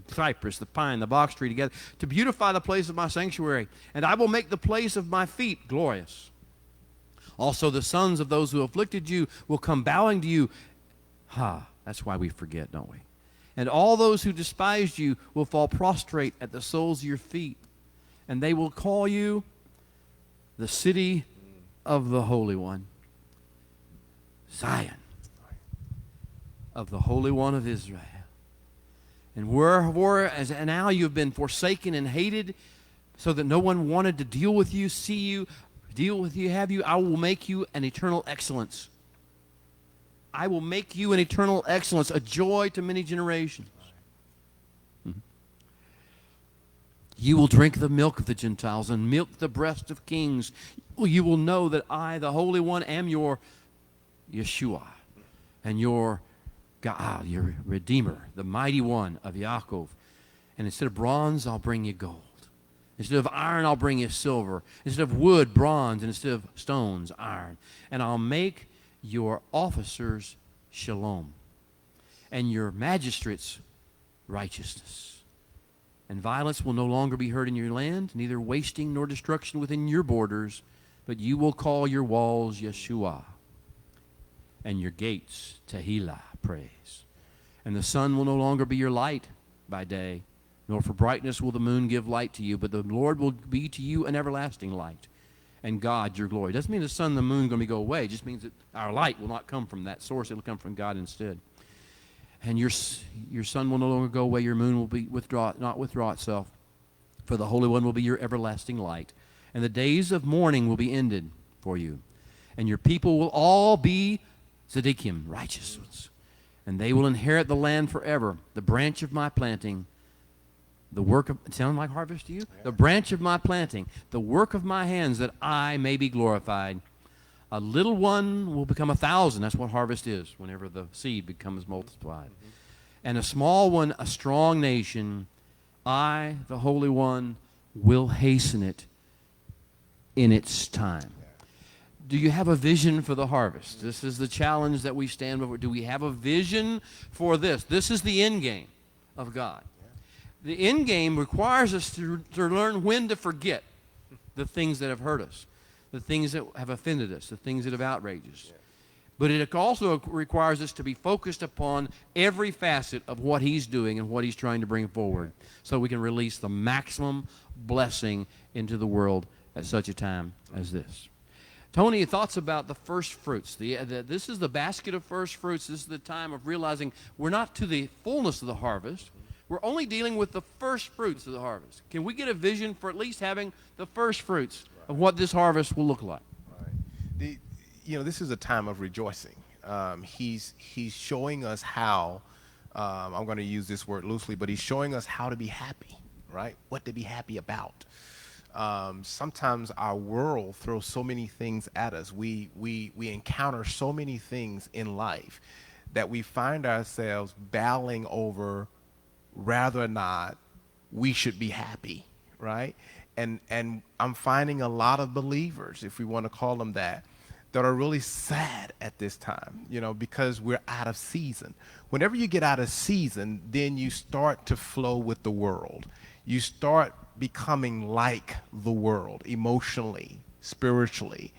cypress, the pine, the box tree together, to beautify the place of my sanctuary. And I will make the place of my feet glorious. Also the sons of those who afflicted you will come bowing to you. That's why we forget, don't we? And all those who despised you will fall prostrate at the soles of your feet. And they will call you the city of the Holy One, Zion, of the Holy One of Israel. And whereas now you have been forsaken and hated, so that no one wanted to deal with you, see you, deal with you, have you, I will make you an eternal excellence. I will make you an eternal excellence, a joy to many generations. Mm-hmm. You will drink the milk of the Gentiles and milk the breast of kings. You will know that I, the Holy One, am your Yeshua and your God, your Redeemer, the Mighty One of Yaakov. And instead of bronze, I'll bring you gold. Instead of iron, I'll bring you silver. Instead of wood, bronze. And instead of stones, iron. And I'll make your officers shalom, and your magistrates righteousness. And violence will no longer be heard in your land, neither wasting nor destruction within your borders, but you will call your walls Yeshua, and your gates Tehillah, praise. And the sun will no longer be your light by day, nor for brightness will the moon give light to you, but the Lord will be to you an everlasting light, and God your glory. It doesn't mean the sun and the moon are going to go away. It just means that our light will not come from that source. It will come from God instead. And your sun will no longer go away. Your moon will be not withdraw itself. For the Holy One will be your everlasting light. And the days of mourning will be ended for you. And your people will all be tzaddikim, righteous ones. And they will inherit the land forever, the branch of my planting. The work of, it sound like harvest to you? Yeah. The branch of my planting, the work of my hands, that I may be glorified. A little one will become 1,000. That's what harvest is, whenever the seed becomes multiplied. Mm-hmm. And a small one, a strong nation. I, the Holy One, will hasten it in its time. Yeah. Do you have a vision for the harvest? Mm-hmm. This is the challenge that we stand before. Do we have a vision for this? This is the end game of God. The end game requires us to learn when to forget the things that have hurt us, the things that have offended us, the things that have outraged us. Yeah. But it also requires us to be focused upon every facet of what He's doing and what He's trying to bring forward, so we can release the maximum blessing into the world at such a time as this. Tony, thoughts about the first fruits? This is the basket of first fruits. This is the time of realizing we're not to the fullness of the harvest. We're only dealing with the first fruits of the harvest. Can we get a vision for at least having the first fruits of what this harvest will look like? Right. This is a time of rejoicing. He's showing us how, I'm going to use this word loosely, but He's showing us how to be happy, right? What to be happy about. Sometimes our world throws so many things at us. We encounter so many things in life that we find ourselves battling over whether or not we should be happy, right? And I'm finding a lot of believers, if we want to call them that are really sad at this time, because we're out of season. Whenever you get out of season, then you start to flow with the world. You start becoming like the world, emotionally, spiritually.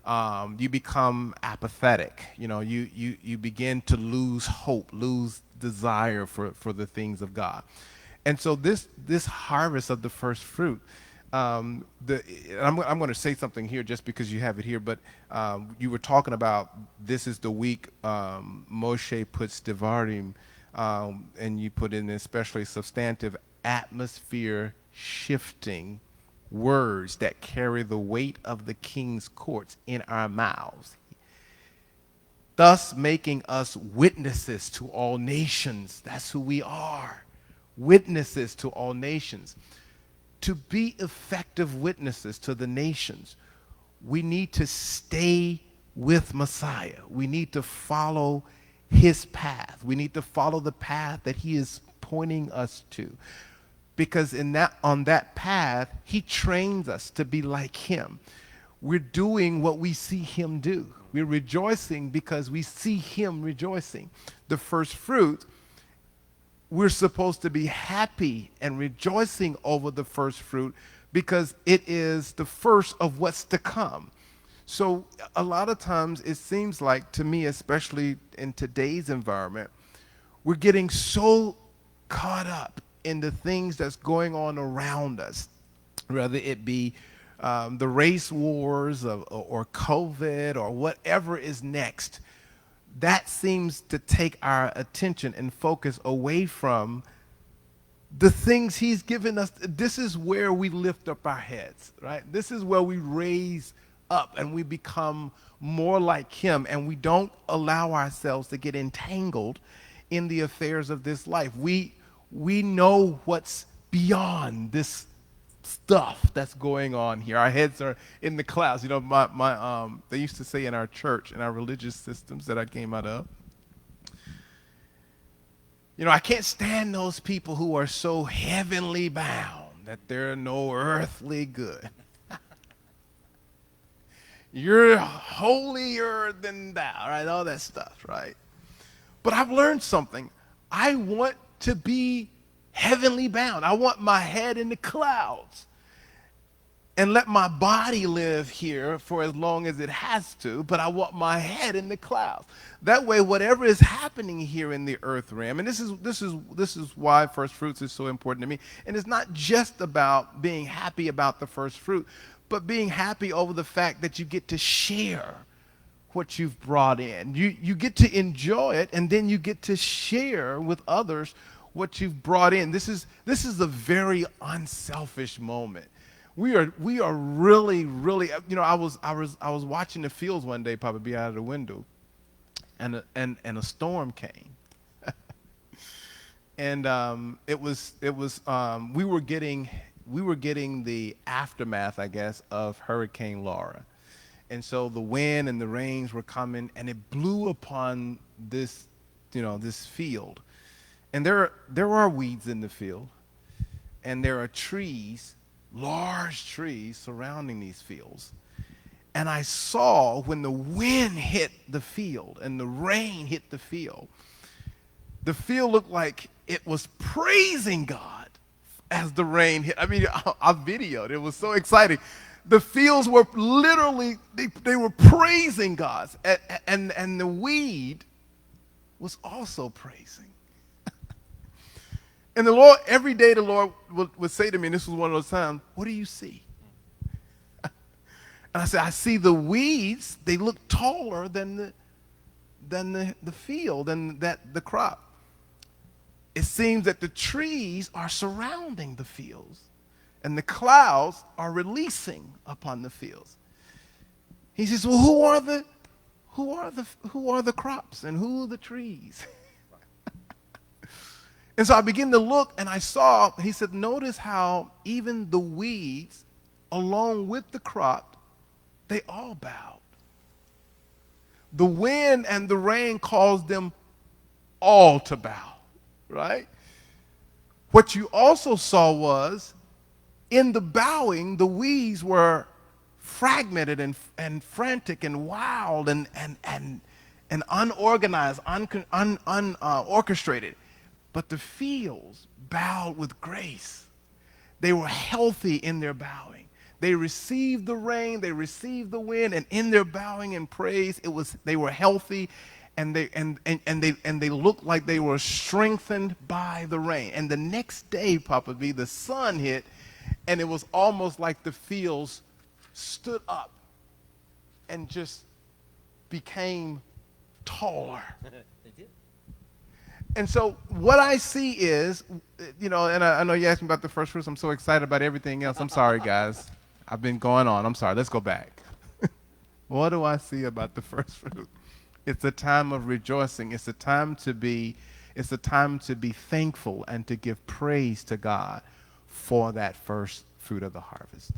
You become apathetic. You begin to lose hope, lose desire for the things of God. And so this harvest of the first fruit, I'm going to say something here just because you have it here, but you were talking about this is the week Moshe puts Devarim, and you put in especially substantive atmosphere shifting words that carry the weight of the king's courts in our mouths, thus making us witnesses to all nations. That's who we are, witnesses to all nations. To be effective witnesses to the nations, we need to stay with Messiah. We need to follow His path. We need to follow the path that He is pointing us to. Because on that path, He trains us to be like Him. We're doing what we see Him do. We're rejoicing because we see him rejoicing. The first fruit, we're supposed to be happy and rejoicing over the first fruit because it is the first of what's to come. So a lot of times it seems like to me, especially in today's environment, we're getting so caught up in the things that's going on around us, whether it be the race wars or COVID or whatever is next. That seems to take our attention and focus away from the things he's given us. This is where we lift up our heads, right? This is where we raise up and we become more like him, and we don't allow ourselves to get entangled in the affairs of this life. We know what's beyond this stuff that's going on here. Our heads are in the clouds. You know, they used to say in our church, in our religious systems that I came out of, you know, I can't stand those people who are so heavenly bound that they're no earthly good. You're holier than thou, right? All that stuff, right? But I've learned something. I want to be heavenly bound. I want my head in the clouds and let my body live here for as long as it has to, but I want my head in the clouds. That way, whatever is happening here in the earth realm, and this is why first fruits is so important to me. And it's not just about being happy about the first fruit, but being happy over the fact that you get to share what you've brought in. You get to enjoy it, and then you get to share with others what you've brought in. This is a very unselfish moment. We are really, really, you know, I was watching the fields one day, probably out of the window, and a storm came. And we were getting the aftermath, I guess, of Hurricane Laura. And so the wind and the rains were coming, and it blew upon this, you know, this field. And there are weeds in the field, and there are trees, large trees surrounding these fields. And I saw when the wind hit the field and the rain hit the field looked like it was praising God as the rain hit. I mean, I videoed. It was so exciting. The fields were literally, they were praising God. And the weed was also praising. And the Lord, every day the Lord would say to me, and this was one of those times, what do you see? And I said, I see the weeds. They look taller than the field and the crop. It seems that the trees are surrounding the fields, and the clouds are releasing upon the fields. He says, well, who are the crops and who are the trees? And so I began to look, and I saw, he said, notice how even the weeds, along with the crop, they all bowed. The wind and the rain caused them all to bow, right? What you also saw was, in the bowing, the weeds were fragmented and frantic and wild and unorganized, unorchestrated. But the fields bowed with grace. They were healthy in their bowing. They received the rain, they received the wind, and in their bowing and praise, they were healthy, and they looked like they were strengthened by the rain. And the next day, probably, the sun hit, and it was almost like the fields stood up and just became taller. They did. And so what I see is, you know, and I know you asked me about the first fruits. I'm so excited about everything else. I'm sorry, guys. I've been going on. I'm sorry. Let's go back. What do I see about the first fruit? It's a time of rejoicing. It's a time to be thankful and to give praise to God for that first fruit of the harvest.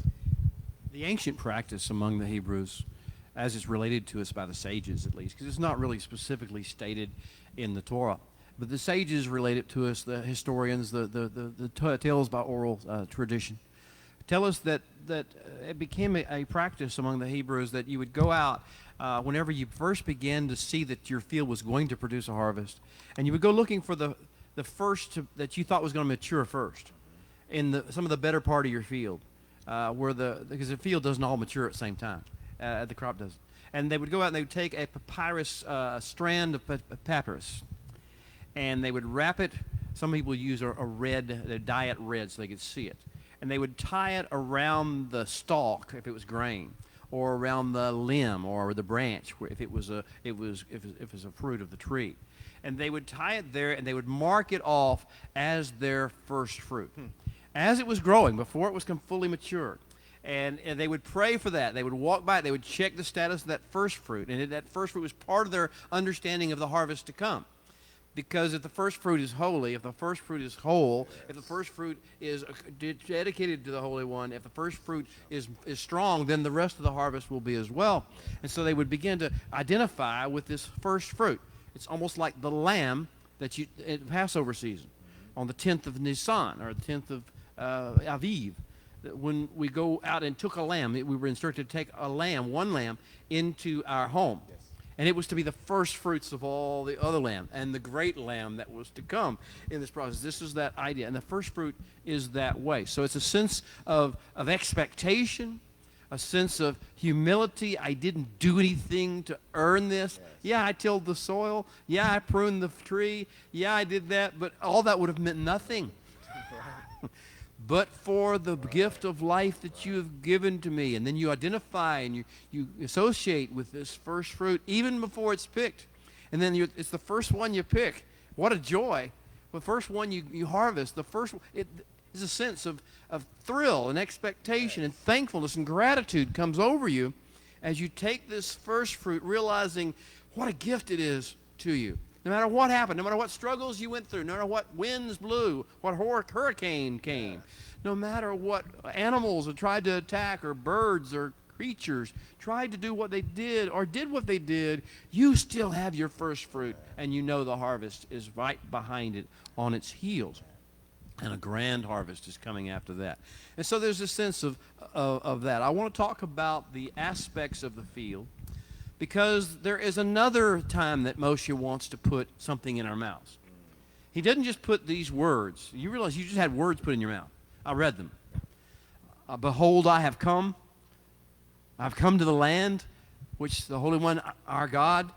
The ancient practice among the Hebrews, as it's related to us by the sages at least, because it's not really specifically stated in the Torah, but the sages relate it to us, the historians, the tales by oral tradition, tell us that it became a practice among the Hebrews that you would go out whenever you first began to see that your field was going to produce a harvest, and you would go looking for the first that you thought was going to mature first in some of the better part of your field, because the field doesn't all mature at the same time, the crop doesn't. And they would go out and they would take a papyrus, a strand of papyrus, and they would wrap it. Some people use a red, they dye it red so they could see it. And they would tie it around the stalk if it was grain, or around the limb or the branch if it was a fruit of the tree. And they would tie it there, and they would mark it off as their first fruit. As it was growing, before it was fully matured. And they would pray for that. They would walk by it. They would check the status of that first fruit. And that first fruit was part of their understanding of the harvest to come. Because if the first fruit is holy, if the first fruit is whole, if the first fruit is dedicated to the Holy One, if the first fruit is strong, then the rest of the harvest will be as well. And so they would begin to identify with this first fruit. It's almost like the lamb that at Passover season, on the 10th of Nisan, or the 10th of Aviv. When we go out and took a lamb, we were instructed to take one lamb, into our home. Yes. And it was to be the first fruits of all the other lamb, and the great lamb that was to come in this process. This is that idea. And the first fruit is that way. So it's a sense of expectation, a sense of humility. I didn't do anything to earn this. Yes. Yeah, I tilled the soil. Yeah, I pruned the tree. Yeah, I did that. But all that would have meant nothing. But for the gift of life that you have given to me. And then you identify and you associate with this first fruit even before it's picked. And then it's the first one you pick. What a joy. The first one you harvest, it is a sense of thrill and expectation and thankfulness and gratitude comes over you as you take this first fruit, realizing what a gift it is to you. No matter what happened, no matter what struggles you went through, no matter what winds blew, what hurricane came, no matter what animals that tried to attack, or birds or creatures tried to do what they did or did what they did, you still have your first fruit, and you know the harvest is right behind it on its heels. And a grand harvest is coming after that. And so there's a sense of that. I want to talk about the aspects of the field, because there is another time that Moshe wants to put something in our mouths. He doesn't just put these words. You realize you just had words put in your mouth. I read them. Behold, I have come. I've come to the land which the Holy One, our God,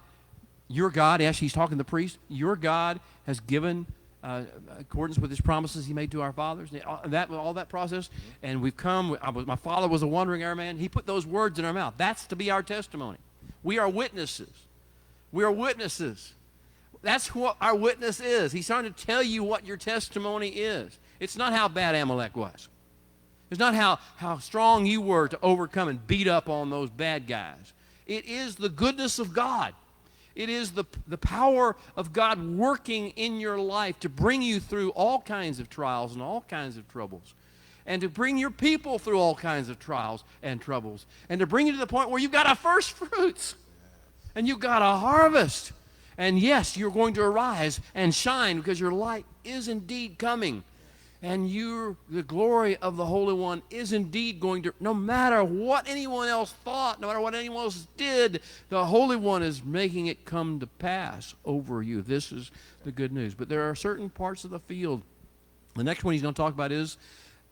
your God, actually he's talking to the priest, your God has given accordance with his promises he made to our fathers, all that process, and we've come. My father was a wandering Araman. He put those words in our mouth. That's to be our testimony. We are witnesses. We are witnesses. That's what our witness is. He's trying to tell you what your testimony is. It's not how bad Amalek was. It's not how strong you were to overcome and beat up on those bad guys. It is the goodness of God. It is the power of God working in your life to bring you through all kinds of trials and all kinds of troubles, and to bring your people through all kinds of trials and troubles, and to bring you to the point where you've got a first fruits, and you've got a harvest. And yes, you're going to arise and shine, because your light is indeed coming. And the glory of the Holy One is indeed going to, no matter what anyone else thought, no matter what anyone else did, the Holy One is making it come to pass over you. This is the good news. But there are certain parts of the field. The next one he's going to talk about is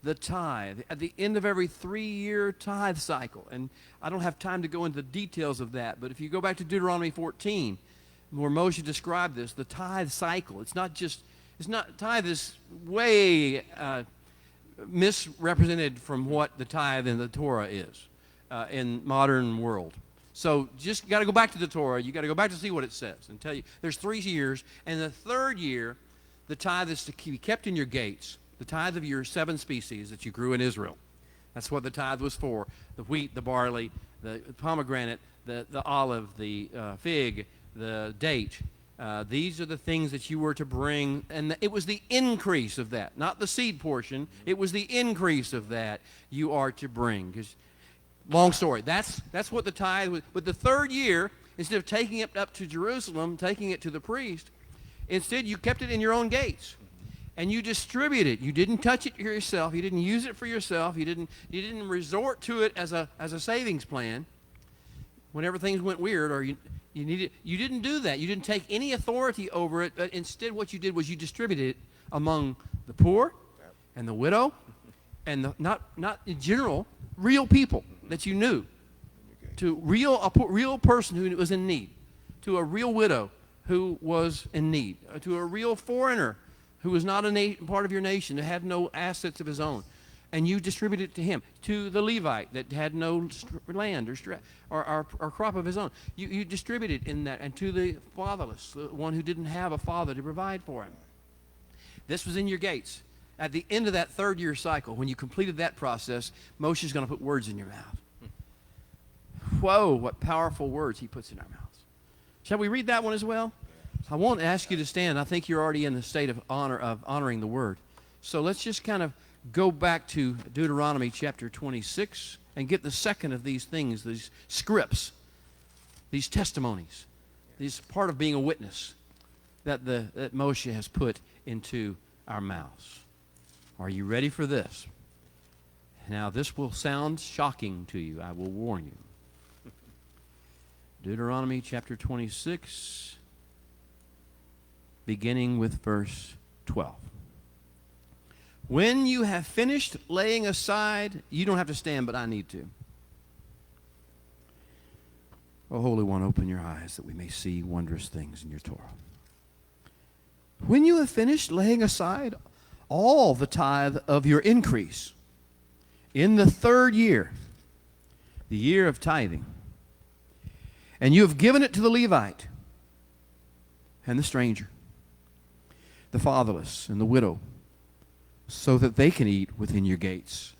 the tithe. At the end of every 3-year tithe cycle, and I don't have time to go into the details of that, but if you go back to Deuteronomy 14, where Moshe described this, the tithe cycle, tithe is way misrepresented from what the tithe in the Torah is in modern world. So just got to go back to the Torah. You got to go back to see what it says and tell you there's 3 years, and the third year, the tithe is to be kept in your gates. The tithe of your 7 species that you grew in Israel. That's what the tithe was for: the wheat, the barley, the pomegranate, the olive, the fig, the date. These are the things that you were to bring, and it was the increase of that, not the seed portion. It was the increase of that you are to bring. Because, long story. That's what the tithe was. But the third year, instead of taking it up to Jerusalem, taking it to the priest, instead you kept it in your own gates. and you distribute it. You didn't touch it yourself. You didn't use it for yourself. You didn't resort to it as a savings plan whenever things went weird or you needed. You didn't do that. You didn't take any authority over it. But instead, what you did was you distributed it among the poor and the widow and the, not in general, real people that you knew, to a real person who was in need, to a real widow who was in need, to a real foreigner who was not a part of your nation, who had no assets of his own. And you distributed it to him, to the Levite that had no land or crop of his own. You distributed in that, and to the fatherless, the one who didn't have a father to provide for him. This was in your gates. At the end of that third-year cycle, when you completed that process, Moshe's going to put words in your mouth. Whoa, what powerful words he puts in our mouths. Shall we read that one as well? I won't ask you to stand. I think you're already in the state of honoring the word. So let's just kind of go back to Deuteronomy chapter 26 and get the second of these things, these scripts, these testimonies, these part of being a witness that Moshe has put into our mouths. Are you ready for this? Now, this will sound shocking to you. I will warn you. Deuteronomy chapter 26, beginning with verse 12. When you have finished laying aside, you don't have to stand, but I need to. O Holy One, open your eyes that we may see wondrous things in your Torah. When you have finished laying aside all the tithe of your increase in the third year, the year of tithing, and you have given it to the Levite and the stranger, the fatherless and the widow, so that they can eat within your gates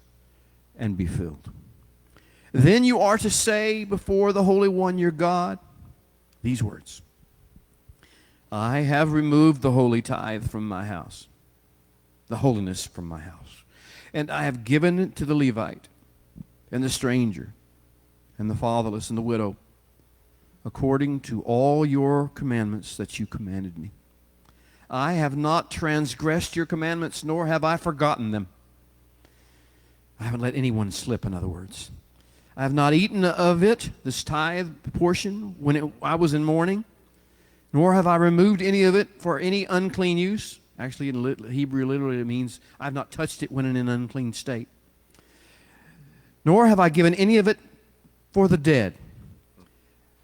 and be filled. Then you are to say before the Holy One your God these words: I have removed the holy tithe from my house, the holiness from my house, and I have given it to the Levite and the stranger and the fatherless and the widow, according to all your commandments that you commanded me. I have not transgressed your commandments, nor have I forgotten them. I haven't let anyone slip, in other words. I have not eaten of it, this tithe portion, when I was in mourning, nor have I removed any of it for any unclean use. Actually, in Hebrew, literally, it means I have not touched it when in an unclean state. Nor have I given any of it for the dead.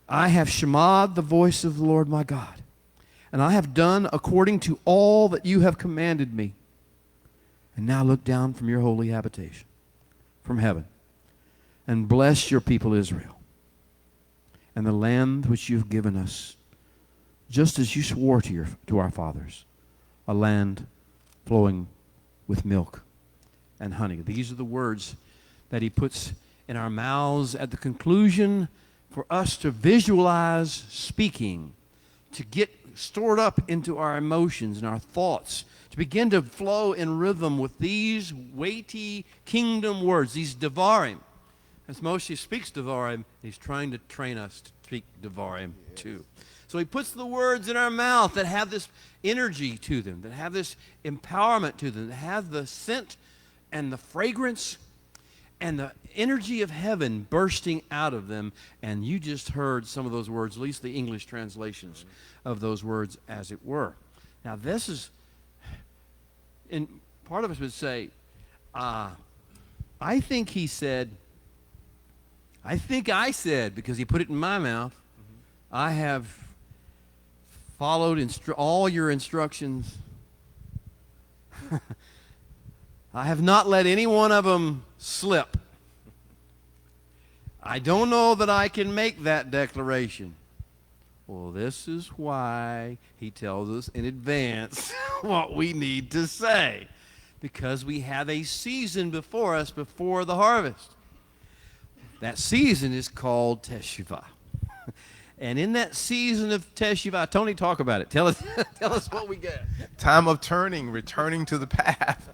I have shemad the voice of the Lord my God, and I have done according to all that you have commanded me. And now look down from your holy habitation, from heaven, and bless your people Israel, and the land which you have given us, just as you swore to our fathers, a land flowing with milk and honey. These are the words that he puts in our mouths at the conclusion for us to visualize speaking, to get stored up into our emotions and our thoughts, to begin to flow in rhythm with these weighty kingdom words, these devarim. As Moshe speaks devarim, he's trying to train us to speak devarim too. So he puts the words in our mouth that have this energy to them, that have this empowerment to them, that have the scent and the fragrance and the energy of heaven bursting out of them. And you just heard some of those words, at least the English translations of those words, as it were. Now this is, and part of us would say, I think he said, I think I said, because he put it in my mouth, I have followed all your instructions. I have not let any one of them slip. I don't know that I can make that declaration. Well, this is why he tells us in advance what we need to say. Because we have a season before us before the harvest. That season is called Teshuvah. And in that season of Teshuvah, Tony, talk about it. Tell us what we get. Time of turning, returning to the path.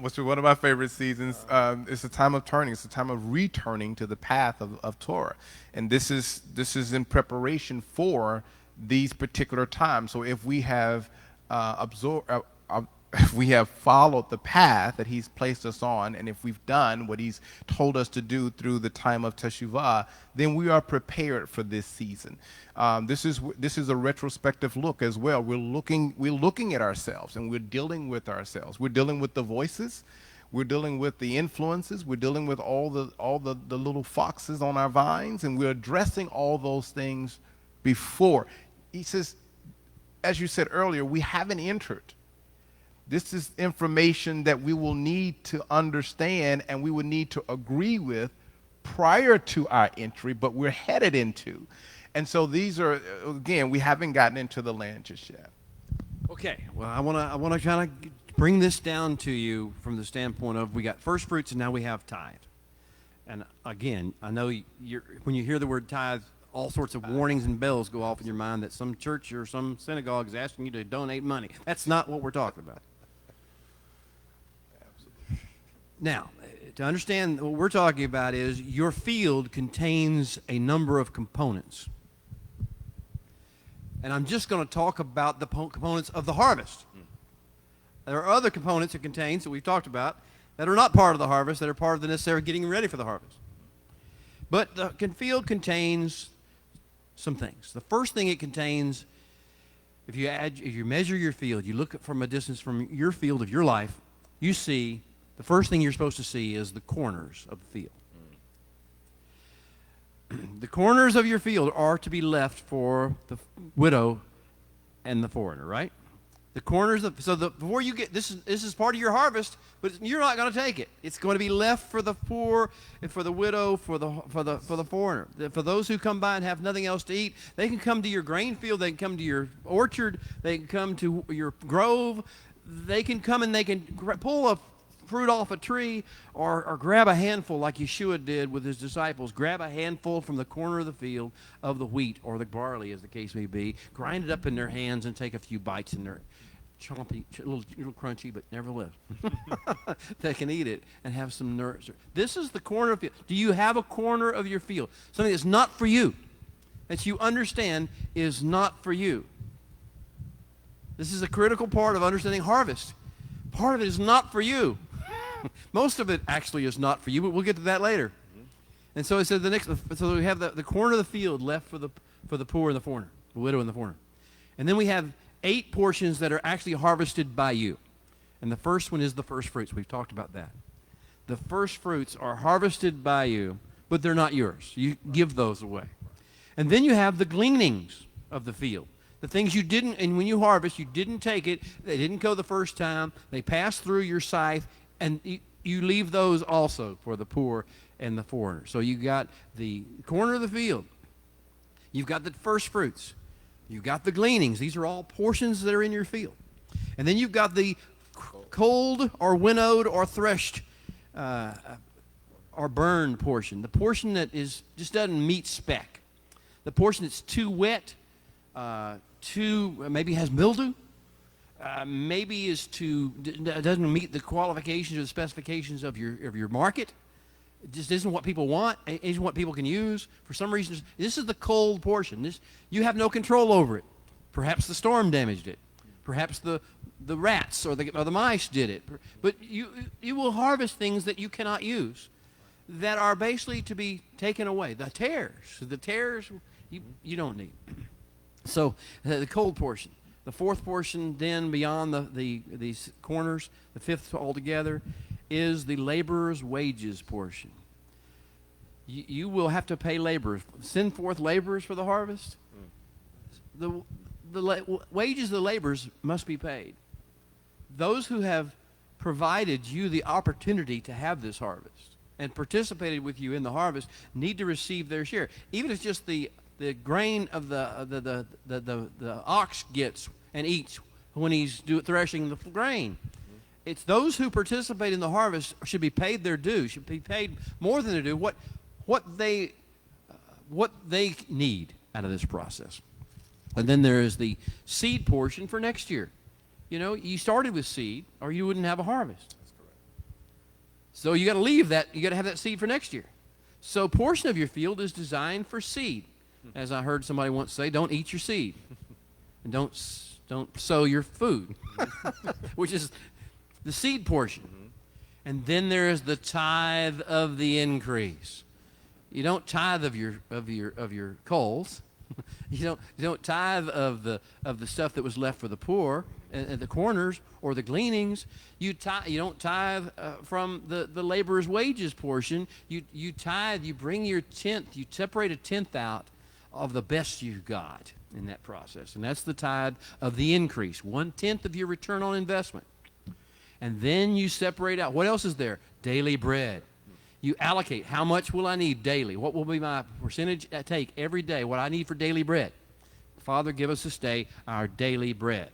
Which is one of my favorite seasons. It's a time of turning. It's a time of returning to the path of Torah. And this is in preparation for these particular times. So if we have if we have followed the path that he's placed us on, and if we've done what he's told us to do through the time of Teshuvah, then we are prepared for this season. This is a retrospective look as well. We're looking at ourselves, and we're dealing with ourselves. We're dealing with the voices. We're dealing with the influences. We're dealing with all the little foxes on our vines, and we're addressing all those things before. He says, as you said earlier, we haven't entered. This is information that we will need to understand and we will need to agree with prior to our entry, but we're headed into. And so these are, again, we haven't gotten into the land just yet. Okay, well, I want to kind of bring this down to you from the standpoint of we got first fruits and now we have tithe. And again, I know when you hear the word tithe, all sorts of warnings and bells go off in your mind that some church or some synagogue is asking you to donate money. That's not what we're talking about. Now, to understand what we're talking about is your field contains a number of components. And I'm just going to talk about the components of the harvest. There are other components it contains that we've talked about that are not part of the harvest, that are part of the necessary getting ready for the harvest. But the field contains some things. The first thing it contains, if you measure your field, you look from a distance from your field of your life, you see the first thing you're supposed to see is the corners of the field. The corners of your field are to be left for the widow and the foreigner, right? The corners before you get this is part of your harvest, but you're not going to take it. It's going to be left for the poor, and for the widow, for the foreigner. For those who come by and have nothing else to eat, they can come to your grain field, they can come to your orchard, they can come to your grove, they can come and they can pull a fruit off a tree or grab a handful like Yeshua did with his disciples. Grab a handful from the corner of the field of the wheat or the barley, as the case may be, grind it up in their hands and take a few bites in their chompy, a little crunchy, but nevertheless, they can eat it and have some nourishment. This is the corner of the field. Do you have a corner of your field? Something that's not for you, that you understand is not for you. This is a critical part of understanding harvest. Part of it is not for you. Most of it actually is not for you, but we'll get to that later. And so it says so we have the corner of the field left for the poor and the foreigner, the widow and the foreigner. And then we have 8 portions that are actually harvested by you. And the first one is the first fruits. We've talked about that. The first fruits are harvested by you, but they're not yours. You give those away. And then you have the gleanings of the field. The things you didn't, and when you harvest, you didn't take it. They didn't go the first time. They passed through your scythe, and you leave those also for the poor and the foreigner. So you got the corner of the field. You've got the first fruits. You've got the gleanings. These are all portions that are in your field. And then you've got the cold or winnowed or threshed or burned portion. The portion that just doesn't meet spec. The portion that's too wet, maybe has mildew, maybe doesn't meet the qualifications or the specifications of your market. It just isn't what people want. It isn't what people can use. For some reason, this is the cold portion. You have no control over it. Perhaps the storm damaged it. Perhaps the rats or the mice did it. But you will harvest things that you cannot use, that are basically to be taken away. The tares you don't need. So the cold portion. The fourth portion then beyond these corners, the fifth altogether, is the laborer's wages portion. You will have to pay laborers. Send forth laborers for the harvest. The wages of the laborers must be paid. Those who have provided you the opportunity to have this harvest and participated with you in the harvest need to receive their share. Even if it's just the grain of the ox gets and eats when he's threshing the grain. It's those who participate in the harvest should be paid their due, should be paid more than their due, what they need out of this process. And then there is the seed portion for next year. You know, you started with seed or you wouldn't have a harvest. That's correct. So you got to leave that, you got to have that seed for next year. So a portion of your field is designed for seed. As I heard somebody once say, don't eat your seed. And don't Don't sow your food, which is the seed portion. And then there is the tithe of the increase. You don't tithe of your coals. You don't tithe of the stuff that was left for the poor at the corners or the gleanings. You don't tithe from the laborer's wages portion. You tithe. You bring your tenth. You separate a tenth out of the best you got in that process, and that's the tithe of the increase. 1/10 of your return on investment. And then you separate out. What else is there? Daily bread. You allocate. How much will I need daily? What will be my percentage I take every day? What I need for daily bread. Father, give us this day our daily bread.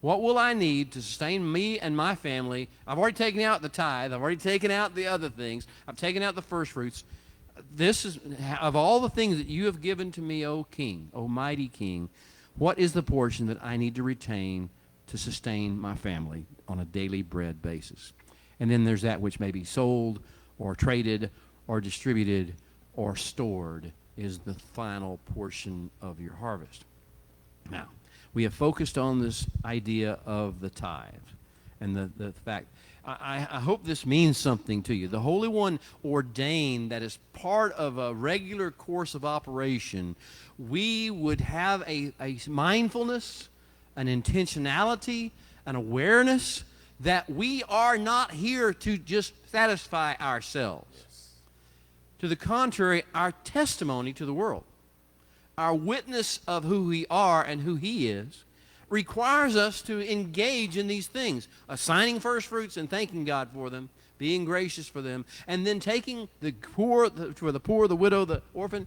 What will I need to sustain me and my family? I've already taken out the tithe. I've already taken out the other things. I've taken out the first fruits. This is, of all the things that you have given to me, O King, O mighty King, what is the portion that I need to retain to sustain my family on a daily bread basis? And then there's that which may be sold or traded or distributed or stored is the final portion of your harvest. Now, we have focused on this idea of the tithe and the fact. I hope this means something to you. The Holy One ordained that as part of a regular course of operation, we would have a mindfulness, an intentionality, an awareness that we are not here to just satisfy ourselves. Yes. To the contrary, our testimony to the world, our witness of who we are and who He is, requires us to engage in these things, assigning first fruits and thanking God for them, being gracious for them, and then taking the poor, the widow, the orphan,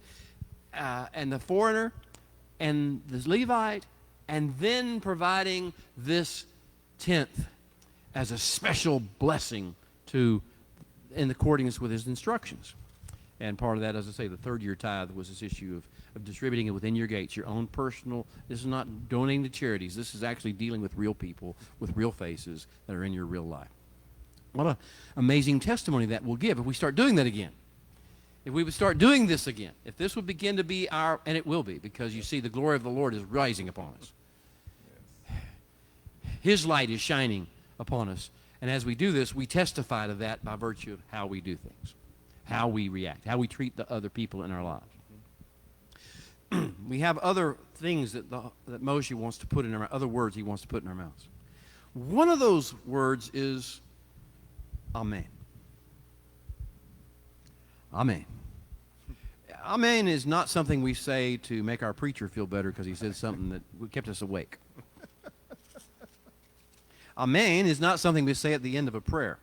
and the foreigner, and the Levite, and then providing this tenth as a special blessing in accordance with His instructions. And part of that, as I say, the third year tithe was this issue of distributing it within your gates, your own personal. This is not donating to charities. This is actually dealing with real people, with real faces that are in your real life. What an amazing testimony that will give if we start doing that again. If we would start doing this again, if this would begin to be our, and it will be, because you see the glory of the Lord is rising upon us. Yes. His light is shining upon us. And as we do this, we testify to that by virtue of how we do things, how we react, how we treat the other people in our lives. We have other things that Moshe wants to put in our, other words he wants to put in our mouths. One of those words is Amen. Amen. Amen is not something we say to make our preacher feel better because he said something that kept us awake. Amen is not something we say at the end of a prayer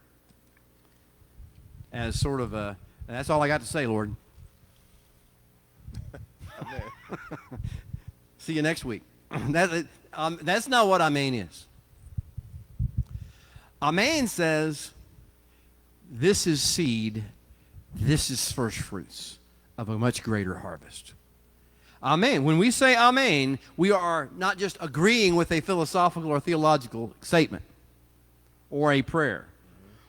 as sort of a, that's all I got to say, Lord. See you next week. That's not what Amen is. Amen says, this is seed, this is first fruits of a much greater harvest. Amen. When we say Amen, we are not just agreeing with a philosophical or theological statement or a prayer.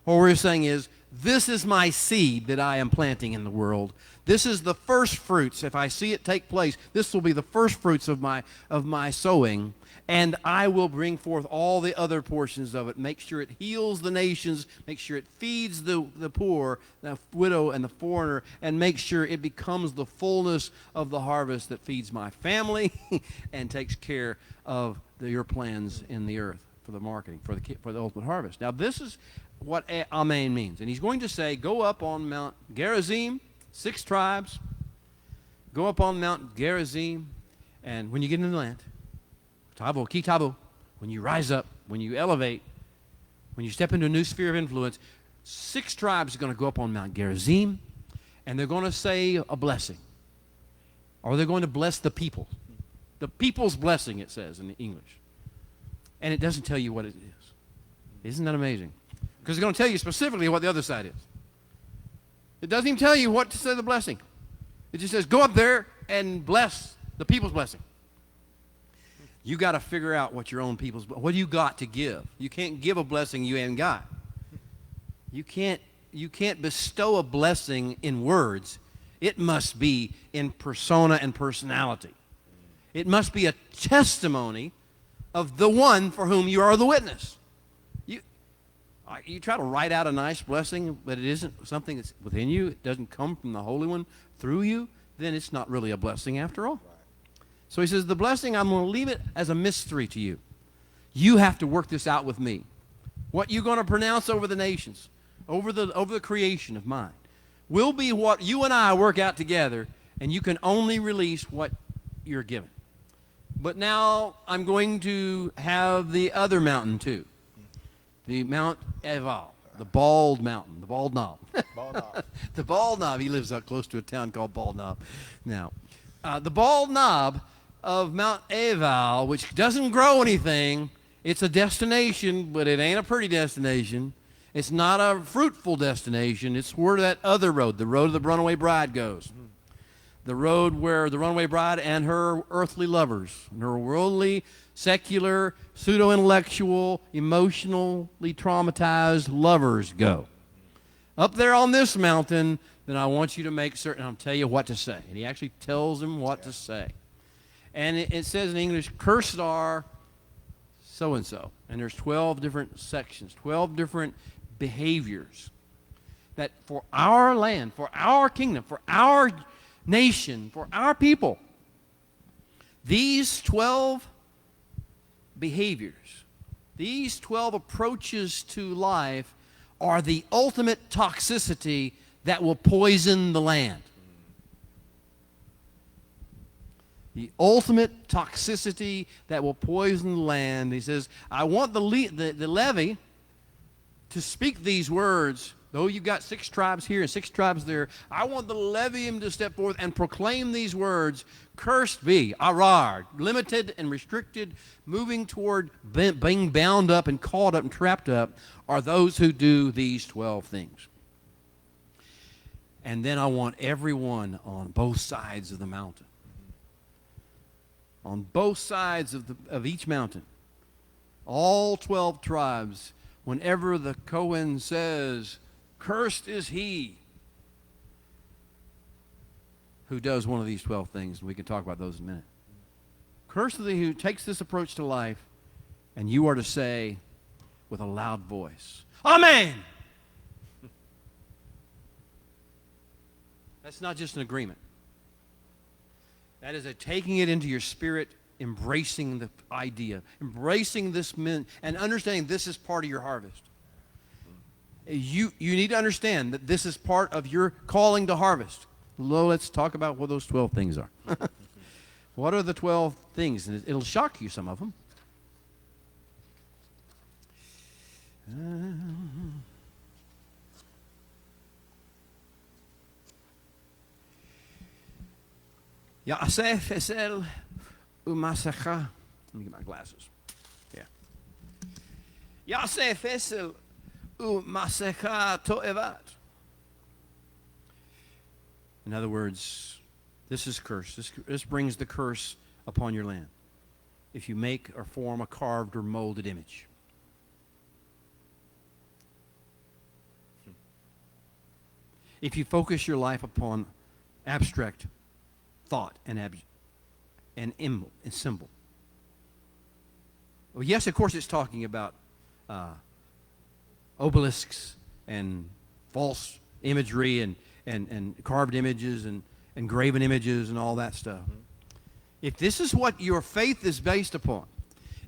What we're saying is, this is my seed that I am planting in the world. This is the first fruits. If I see it take place, this will be the first fruits of my sowing, and I will bring forth all the other portions of it. Make sure it heals the nations. Make sure it feeds the poor, the widow, and the foreigner, and make sure it becomes the fullness of the harvest that feeds my family and takes care of your plans in the earth for the marketing, for the ultimate harvest. Now, this is what Amen means. And he's going to say, go up on Mount Gerizim, 6 tribes. Go up on Mount Gerizim, and when you get into the land, KiTavo, when you rise up, when you elevate, when you step into a new sphere of influence, 6 tribes are going to go up on Mount Gerizim, and they're going to say a blessing. Or they're going to bless the people. The people's blessing, it says in English. And it doesn't tell you what it is. Isn't that amazing? Because it's going to tell you specifically what the other side is. It doesn't even tell you what to say the blessing. It just says, go up there and bless the people's blessing. You got to figure out what your own people's, what do you got to give? You can't give a blessing you ain't got. You can't bestow a blessing in words. It must be in persona and personality. It must be a testimony of the one for whom you are the witness. You try to write out a nice blessing, but it isn't something that's within you. It doesn't come from the Holy One through you. Then it's not really a blessing after all. Right. So he says, the blessing, I'm going to leave it as a mystery to you. You have to work this out with me. What you're going to pronounce over the nations, over the creation of mine, will be what you and I work out together, and you can only release what you're given. But now I'm going to have the other mountain too. The Mount Ebal, the bald mountain, the bald knob. Bald knob. The bald knob. He lives up close to a town called Bald Knob. Now, the bald knob of Mount Ebal, which doesn't grow anything, it's a destination, but it ain't a pretty destination. It's not a fruitful destination. It's where that other road, the road of the runaway bride, goes. Mm-hmm. The road where the runaway bride and her earthly lovers, and her worldly, secular, pseudo-intellectual, emotionally traumatized lovers go. Up there on this mountain, then I want you to make certain, I'll tell you what to say. And he actually tells them what to say. And it says in English, cursed are so-and-so. And there's 12 different sections, 12 different behaviors that for our land, for our kingdom, for our nation, for our people, these 12 behaviors, these 12 approaches to life are the ultimate toxicity that will poison the land. The ultimate toxicity that will poison the land. He says, I want the levy to speak these words. Though you've got 6 tribes here and 6 tribes there, I want the Levium to step forth and proclaim these words. Cursed be, arar, limited and restricted, moving toward being bound up and caught up and trapped up, are those who do these 12 things. And then I want everyone on both sides of the mountain. On both sides of each mountain, all 12 tribes, whenever the Kohen says, cursed is he who does one of these 12 things, and we can talk about those in a minute. Cursed is he who takes this approach to life, and you are to say with a loud voice, Amen! That's not just an agreement. That is a taking it into your spirit, embracing the idea, embracing this and understanding this is part of your harvest. You need to understand that this is part of your calling to harvest. Well, let's talk about what those 12 things are. What are the 12 things? And it'll shock you, some of them. Yasef esel umasecha. Let me get my glasses. Yeah. Yasef esel umasecha to'evat. In other words, this is curse. This brings the curse upon your land. If you make or form a carved or molded image. If you focus your life upon abstract thought and symbol. Well, yes, of course, it's talking about obelisks and false imagery and carved images and graven images and all that stuff. Mm-hmm. If this is what your faith is based upon,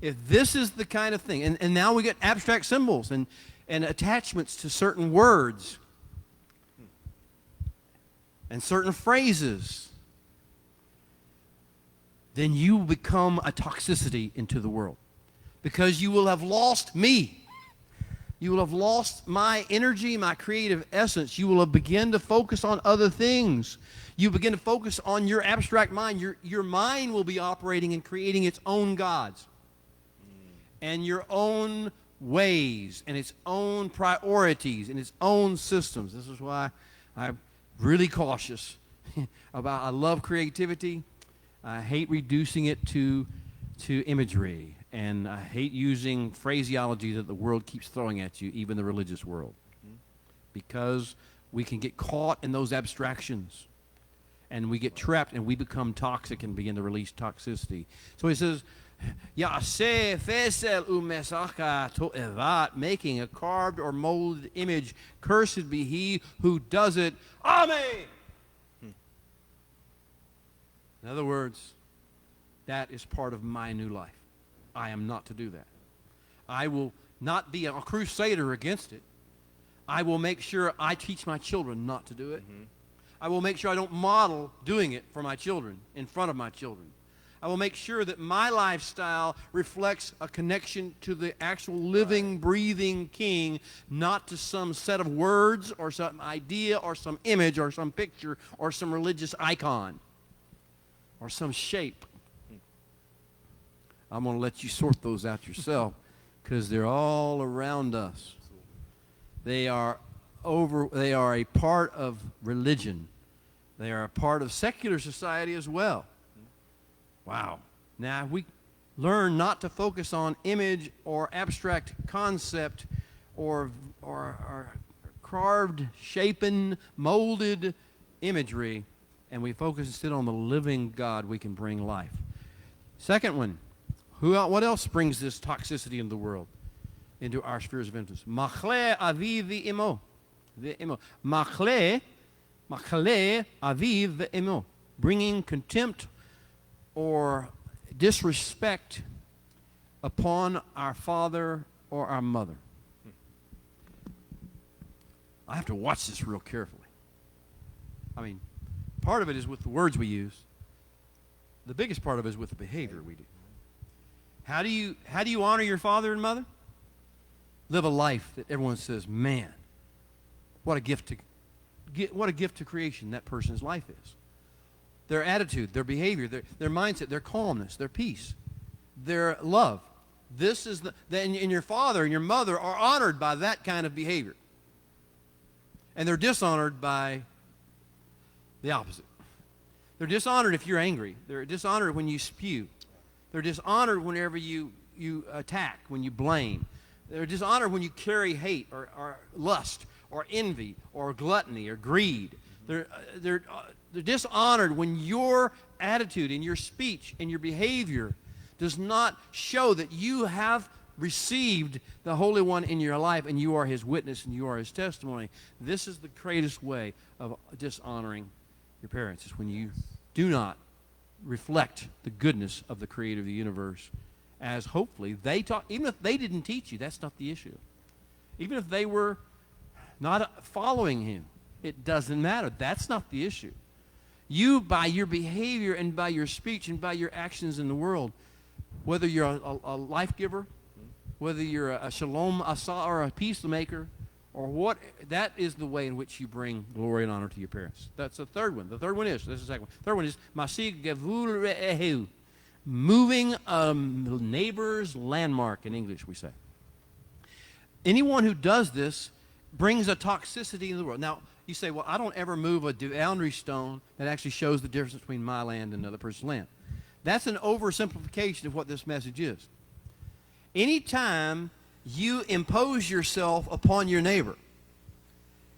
if this is the kind of thing, and now we get abstract symbols and attachments to certain words and certain phrases, then you become a toxicity into the world. Because you will have lost me. You will have lost my energy, my creative essence. You will have begun to focus on other things. You begin to focus on your abstract mind. Your mind will be operating and creating its own gods. And your own ways and its own priorities and its own systems. This is why I'm really cautious about, I love creativity. I hate reducing it to imagery, and I hate using phraseology that the world keeps throwing at you, even the religious world, because we can get caught in those abstractions, and we get trapped, and we become toxic and begin to release toxicity. So he says, Ya'aseh fesel u'mesaka to'evat, making a carved or molded image. Cursed be he who does it. Amen. In other words, that is part of my new life. I am not to do that. I will not be a crusader against it. I will make sure I teach my children not to do it. I will make sure I don't model doing it for my children, in front of my children. I will make sure that my lifestyle reflects a connection to the actual living, breathing King, not to some set of words or some idea or some image or some picture or some religious icon or some shape. I'm going to let you sort those out yourself because they're all around us. They are a part of religion. They are a part of secular society as well. Wow. Now, we learn not to focus on image or abstract concept or carved, shapen, molded imagery, and we focus instead on the living God we can bring life. Second one, what else brings this toxicity in the world, into our spheres of influence? Machle aviv ve'imo. Machle aviv ve'imo. Bringing contempt or disrespect upon our father or our mother. I have to watch this real carefully. I mean, part of it is with the words we use. The biggest part of it is with the behavior we do. How do you honor your father and mother? Live a life that everyone says, man, what a gift to creation that person's life is. Their attitude, their behavior, their mindset, their calmness, their peace, their love. This is and your father and your mother are honored by that kind of behavior. And they're dishonored by the opposite. They're dishonored if you're angry. They're dishonored when you spew. They're dishonored whenever you attack, when you blame. They're dishonored when you carry hate or lust or envy or gluttony or greed. They're dishonored when your attitude and your speech and your behavior does not show that you have received the Holy One in your life and you are His witness and you are His testimony. This is the greatest way of dishonoring your parents, is when you do not reflect the goodness of the Creator of the universe, as hopefully they taught. Even if they didn't teach you, that's not the issue. Even if they were not following Him, it doesn't matter. That's not the issue. You, by your behavior and by your speech and by your actions in the world, whether you're a life giver, whether you're a shalom asa or a peacemaker, or what, that is the way in which you bring glory and honor to your parents. That's the third one. The third one is, this is the second one. Third one is masig gevul re'ehu, moving a neighbor's landmark, in English we say. Anyone who does this brings a toxicity in the world. Now, you say, well, I don't ever move a boundary stone that actually shows the difference between my land and another person's land. That's an oversimplification of what this message is. Anytime you impose yourself upon your neighbor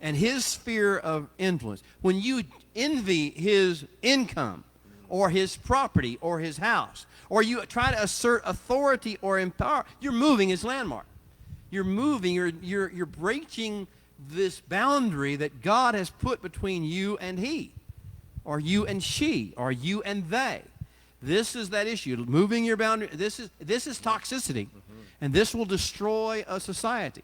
and his sphere of influence, when you envy his income or his property or his house, or you try to assert authority or empower, you're moving his landmark. You're moving, you're breaching this boundary that God has put between you and he, or you and she, or you and they. This is that issue, moving your boundary. This is toxicity, and this will destroy a society.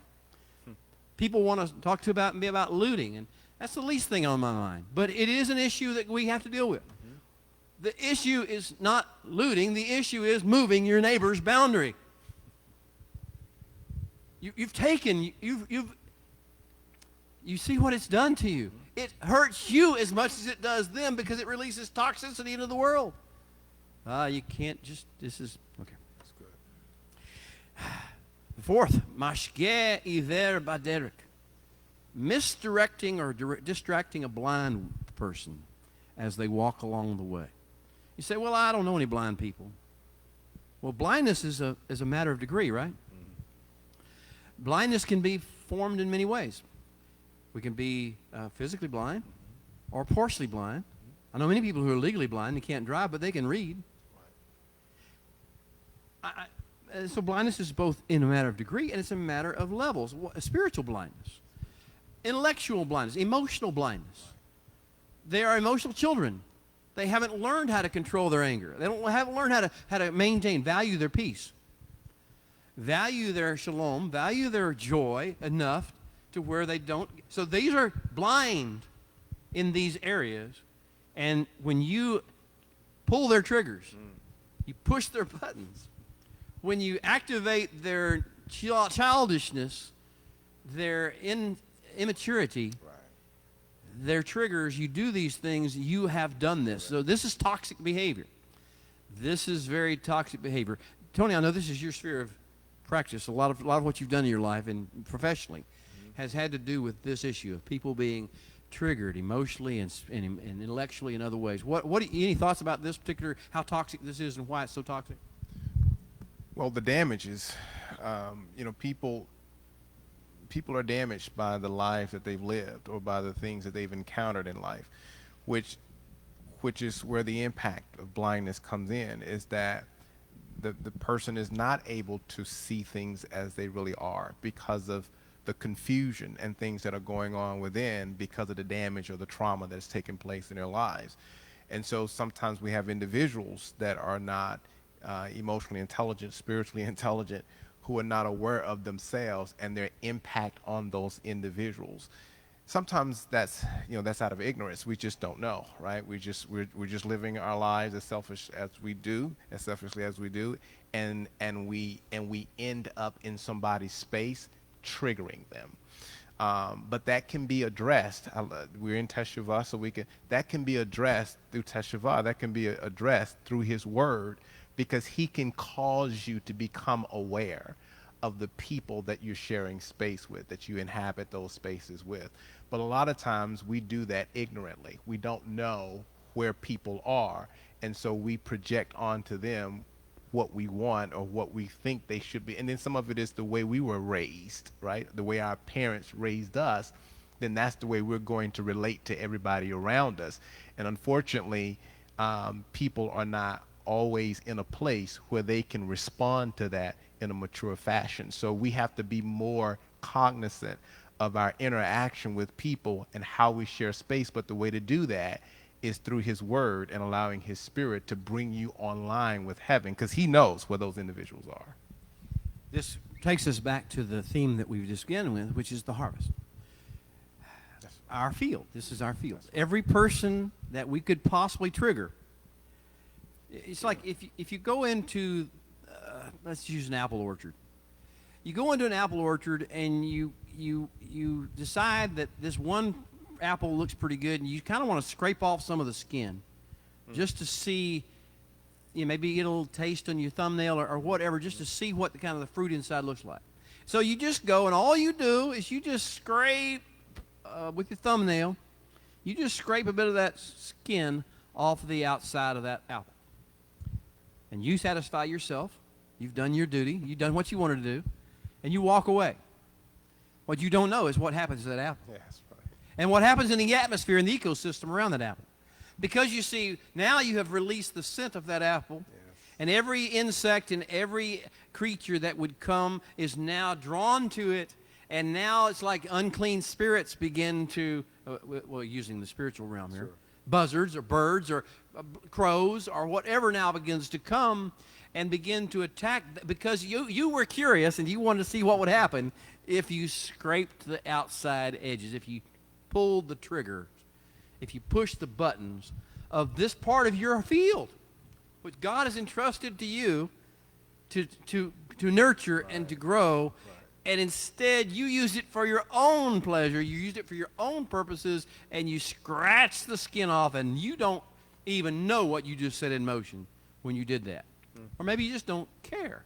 People want to talk to me about looting, and that's the least thing on my mind. But it is an issue that we have to deal with. The issue is not looting. The issue is moving your neighbor's boundary. You see what it's done to you. It hurts you as much as it does them because it releases toxicity into the world. You can't just, this is, okay. That's good. Fourth, mashgeh iver baderek, misdirecting or distracting a blind person as they walk along the way. You say, well, I don't know any blind people. Well, blindness is a matter of degree, right? Blindness can be formed in many ways. We can be physically blind or partially blind. I know many people who are legally blind and can't drive, but they can read. So blindness is both in a matter of degree and it's a matter of levels. Spiritual blindness, intellectual blindness, emotional blindness. They are emotional children. They haven't learned how to control their anger. Haven't learned how to maintain, value their peace, value their shalom, value their joy enough to where they don't. So these are blind in these areas. And when you pull their triggers, you push their buttons, when you activate their childishness, their immaturity, their triggers, you do these things, you have done this. So this is toxic behavior. This is very toxic behavior. Tony, I know this is your sphere of practice. A lot of what you've done in your life and professionally has had to do with this issue of people being triggered emotionally and intellectually in other ways. Any thoughts about this particular, how toxic this is and why it's so toxic? Well, the damage is, people are damaged by the life that they've lived or by the things that they've encountered in life, which is where the impact of blindness comes in, is that the person is not able to see things as they really are because of the confusion and things that are going on within because of the damage or the trauma that's taken place in their lives. And so sometimes we have individuals that are not emotionally intelligent, spiritually intelligent, who are not aware of themselves and their impact on those individuals. Sometimes that's out of ignorance. We just don't know, right? We're just living our lives as selfishly as we do, and we end up in somebody's space, triggering them. But that can be addressed. We're in Teshuvah, so that can be addressed through Teshuvah. That can be addressed through His Word, because He can cause you to become aware of the people that you're sharing space with, that you inhabit those spaces with. But a lot of times we do that ignorantly. We don't know where people are, and so we project onto them what we want or what we think they should be. And then some of it is the way we were raised, right? The way our parents raised us, then that's the way we're going to relate to everybody around us. And unfortunately, people are not always in a place where they can respond to that in a mature fashion. So we have to be more cognizant of our interaction with people and how we share space. But the way to do that is through His Word and allowing His Spirit to bring you online with heaven, because He knows where those individuals are. This takes us back to the theme that we've just begun with, which is the harvest. Our field. This is our field. Every person that we could possibly trigger. It's like if you go into, let's use an apple orchard. You go into an apple orchard and you decide that this one apple looks pretty good, and you kind of want to scrape off some of the skin just to see, maybe get a little taste on your thumbnail or whatever, just to see what the kind of the fruit inside looks like. So you just go, and all you do is you just scrape with your thumbnail, you just scrape a bit of that skin off the outside of that apple. And you satisfy yourself. You've done your duty. You've done what you wanted to do. And you walk away. What you don't know is what happens to that apple. Yes, right. And what happens in the atmosphere and the ecosystem around that apple. Because you see, now you have released the scent of that apple. Yes. And every insect and every creature that would come is now drawn to it. And now it's like unclean spirits begin to, using the spiritual realm here, buzzards or birds or crows or whatever now begins to come and begin to attack, because you were curious and you wanted to see what would happen if you scraped the outside edges, if you pulled the trigger, if you pushed the buttons of this part of your field, which God has entrusted to you to nurture and to grow. And instead, you used it for your own pleasure. You used it for your own purposes, and you scratched the skin off, and you don't even know what you just set in motion when you did that. Or maybe you just don't care.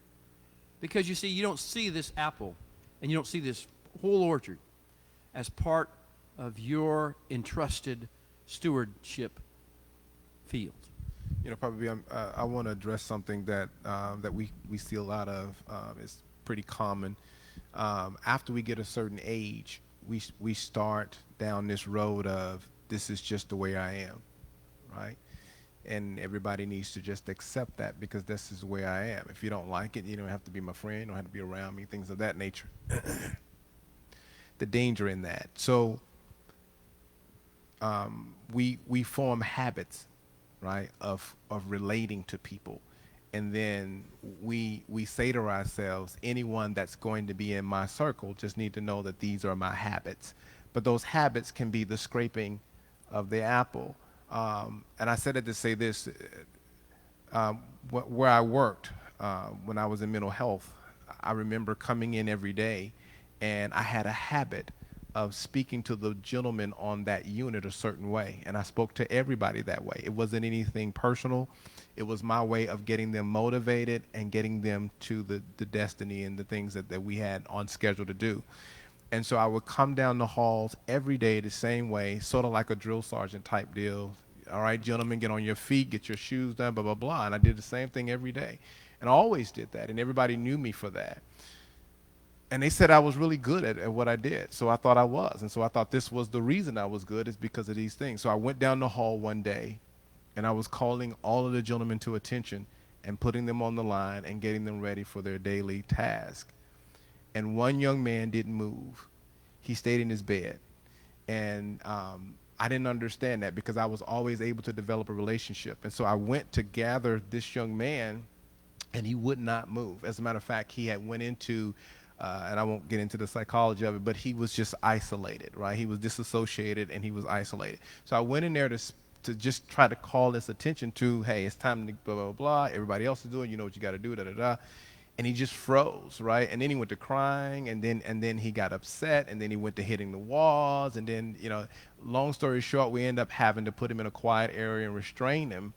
Because you see, you don't see this apple, and you don't see this whole orchard as part of your entrusted stewardship field. Probably I want to address something that we see a lot of. It's pretty common. After we get a certain age, we start down this road of, this is just the way I am, right? And everybody needs to just accept that, because this is where I am. If you don't like it, you don't have to be my friend, you don't have to be around me, things of that nature. The danger in that. So we form habits, right, of relating to people, and then we say to ourselves, anyone that's going to be in my circle just need to know that these are my habits. But those habits can be the scraping of the apple. And I said it to say this: where I worked when I was in mental health, I remember coming in every day, and I had a habit of speaking to the gentleman on that unit a certain way, and I spoke to everybody that way. It wasn't anything personal. It was my way of getting them motivated and getting them to the destiny and the things that we had on schedule to do. And so I would come down the halls every day the same way, sort of like a drill sergeant type deal. All right, gentlemen, get on your feet, get your shoes done, blah, blah, blah. And I did the same thing every day. And I always did that, and everybody knew me for that. And they said I was really good at what I did. So I thought I was. And so I thought this was the reason I was good, is because of these things. So I went down the hall one day, and I was calling all of the gentlemen to attention and putting them on the line and getting them ready for their daily task. And one young man didn't move. He stayed in his bed. And I didn't understand that, because I was always able to develop a relationship. And so I went to gather this young man, and he would not move. As a matter of fact, he had went into, and I won't get into the psychology of it, but he was just isolated, right? He was disassociated, and he was isolated. So I went in there to just try to call his attention to, hey, it's time to blah, blah, blah. Everybody else is doing, you know what you got to do, da, da, da. And he just froze, right? And then he went to crying, and then he got upset, and then he went to hitting the walls, and then, long story short, we end up having to put him in a quiet area and restrain him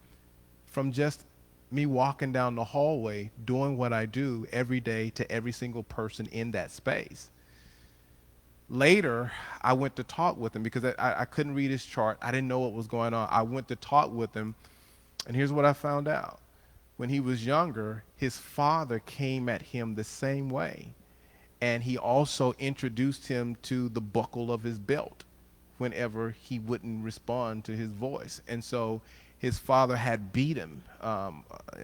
from just me walking down the hallway doing what I do every day to every single person in that space. Later, I went to talk with him because I couldn't read his chart. I didn't know what was going on. I went to talk with him, and here's what I found out. When he was younger, his father came at him the same way, and he also introduced him to the buckle of his belt whenever he wouldn't respond to his voice. And so his father had beat him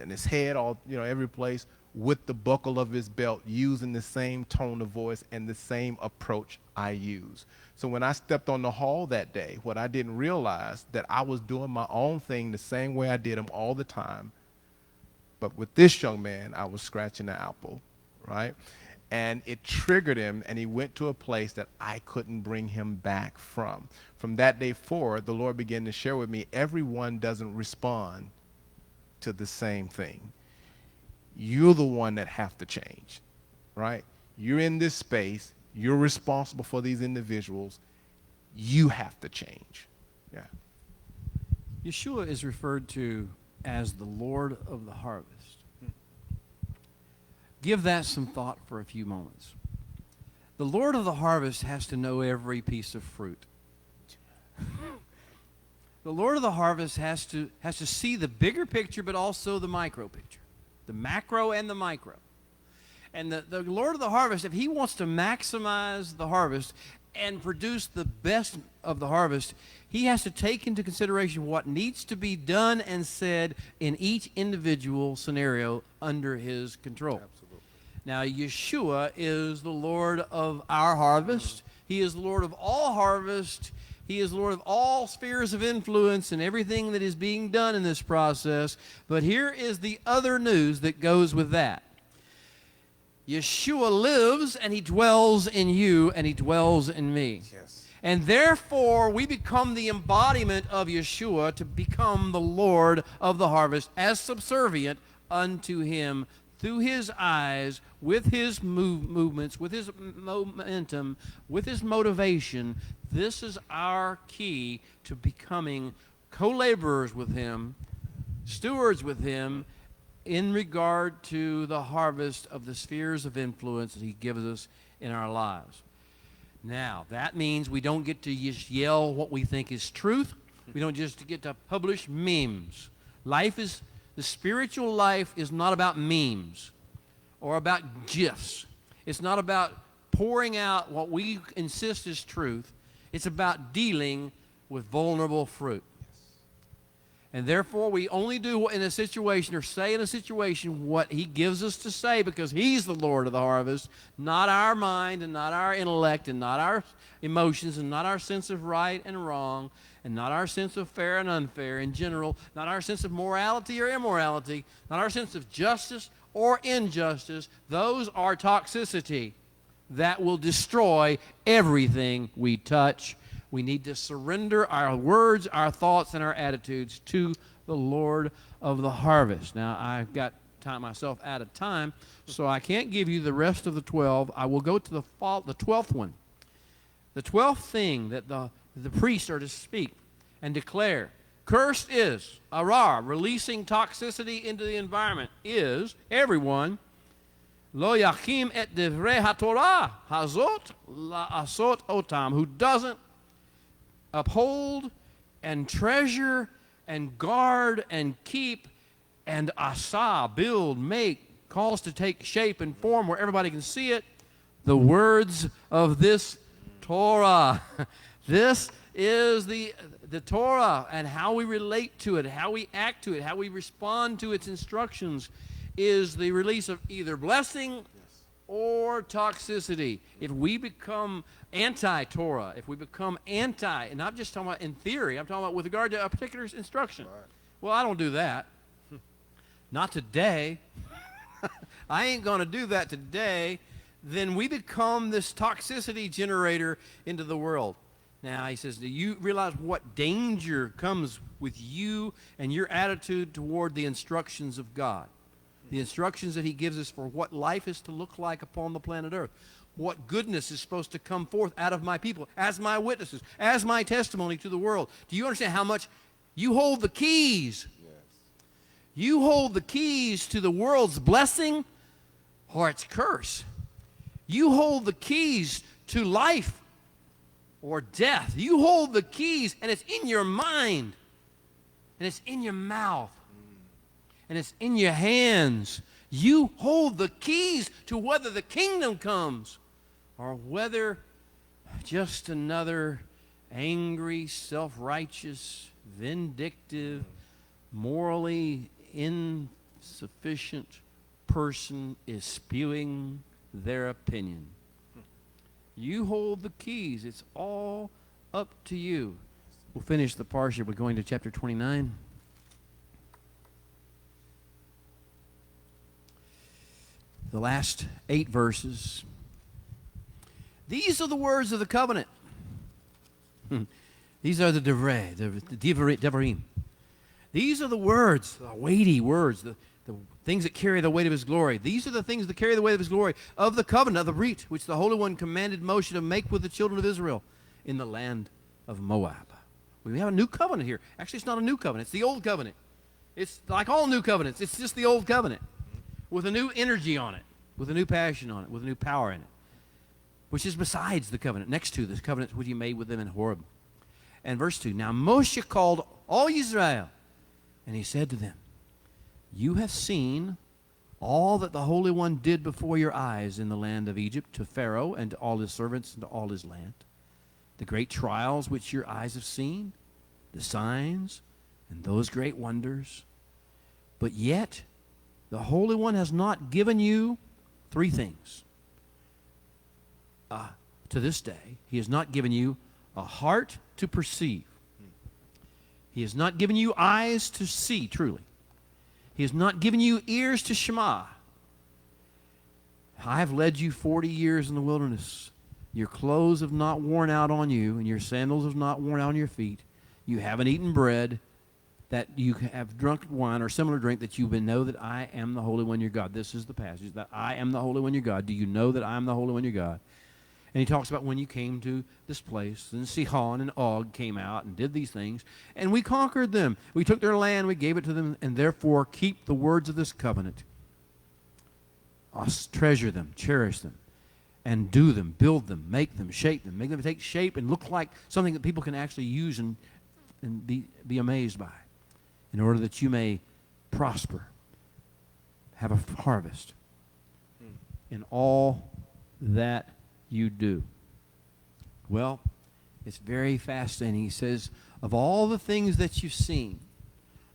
in his head, every place, with the buckle of his belt, using the same tone of voice and the same approach I use. So when I stepped on the hall that day, what I didn't realize, that I was doing my own thing the same way I did them all the time. But with this young man, I was scratching the apple, right? And it triggered him, and he went to a place that I couldn't bring him back from. From that day forward, the Lord began to share with me, everyone doesn't respond to the same thing. You're the one that have to change, right? You're in this space. You're responsible for these individuals. You have to change. Yeah. Yeshua is referred to as the Lord of the harvest. Give that some thought for a few moments. The Lord of the harvest has to know every piece of fruit. The Lord of the harvest has to see the bigger picture, but also the micro picture, the macro and the micro. And the Lord of the harvest, if he wants to maximize the harvest and produce the best of the harvest, he has to take into consideration what needs to be done and said in each individual scenario under his control. Absolutely. Now, Yeshua is the Lord of our harvest. He is the Lord of all harvest. He is Lord of all spheres of influence and everything that is being done in this process. But here is the other news that goes with that. Yeshua lives, and he dwells in you, and he dwells in me. Yes. And therefore, we become the embodiment of Yeshua to become the Lord of the harvest, as subservient unto him through his eyes, with his movements, with his momentum, with his motivation. This is our key to becoming co-laborers with him, stewards with him, in regard to the harvest of the spheres of influence that he gives us in our lives. Now, that means we don't get to just yell what we think is truth. We don't just get to publish memes. The spiritual life is not about memes or about GIFs. It's not about pouring out what we insist is truth. It's about dealing with vulnerable fruit. And therefore, we only do in a situation or say in a situation what he gives us to say, because he's the Lord of the harvest, not our mind and not our intellect and not our emotions and not our sense of right and wrong and not our sense of fair and unfair in general, not our sense of morality or immorality, not our sense of justice or injustice. Those are toxicity that will destroy everything we touch. We need to surrender our words, our thoughts, and our attitudes to the Lord of the harvest. Now, I've got myself out of time, so I can't give you the rest of the 12. I will go to the 12th one. The 12th thing that the priests are to speak and declare, cursed is, arar, releasing toxicity into the environment, is everyone, lo yachim et divrei haTorah hazot la'asot otam, who doesn't uphold and treasure and guard and keep and build, make, cause to take shape and form where everybody can see it, the words of this Torah. This is the Torah, and how we relate to it, how we act to it, how we respond to its instructions is the release of either blessing or toxicity. If we become anti-Torah, if we become anti, and I'm just talking about in theory, I'm talking about with regard to a particular instruction. Right. Well, I don't do that. Not today. I ain't going to do that today. Then we become this toxicity generator into the world. Now, he says, do you realize what danger comes with you and your attitude toward the instructions of God? The instructions that he gives us for what life is to look like upon the planet Earth. What goodness is supposed to come forth out of my people as my witnesses, as my testimony to the world. Do you understand how much you hold the keys? Yes. You hold the keys to the world's blessing or its curse. You hold the keys to life or death. You hold the keys, and it's in your mind, and it's in your mouth, and it's in your hands. You hold the keys to whether the kingdom comes or whether just another angry, self-righteous, vindictive, morally insufficient person is spewing their opinion. You hold the keys. It's all up to you. We'll finish the parsha. We're going to chapter 29. The last 8 verses. These are the words of the covenant. These are the devarim. These are the words, the weighty words, the things that carry the weight of his glory. These are the things that carry the weight of his glory of the covenant, of the brit, which the Holy One commanded Moshe to make with the children of Israel in the land of Moab. We have a new covenant here. Actually, it's not a new covenant. It's the old covenant. It's like all new covenants. It's just the old covenant with a new energy on it, with a new passion on it, with a new power in it, which is besides the covenant, next to this covenant which he made with them in Horeb. And verse 2, now Moshe called all Israel, and he said to them, you have seen all that the Holy One did before your eyes in the land of Egypt to Pharaoh and to all his servants and to all his land, the great trials which your eyes have seen, the signs and those great wonders. But yet the Holy One has not given you 3 things. To this day, he has not given you a heart to perceive. He has not given you eyes to see truly. He has not given you ears to shema. I have led you 40 years in the wilderness. Your clothes have not worn out on you, and your sandals have not worn out on your feet. You haven't eaten bread, that you have drunk wine or similar drink, that you would know that I am the Holy One your God. This is the passage, that I am the Holy One your God. Do you know that I am the Holy One your God? And he talks about when you came to this place, and Sihon and Og came out and did these things, and we conquered them. We took their land, we gave it to them, and therefore keep the words of this covenant. Us treasure them, cherish them, and do them, build them, make them take shape and look like something that people can actually use and be amazed by, in order that you may prosper, have a harvest in all that you do. Well, it's very fascinating. He says, of all the things that you've seen,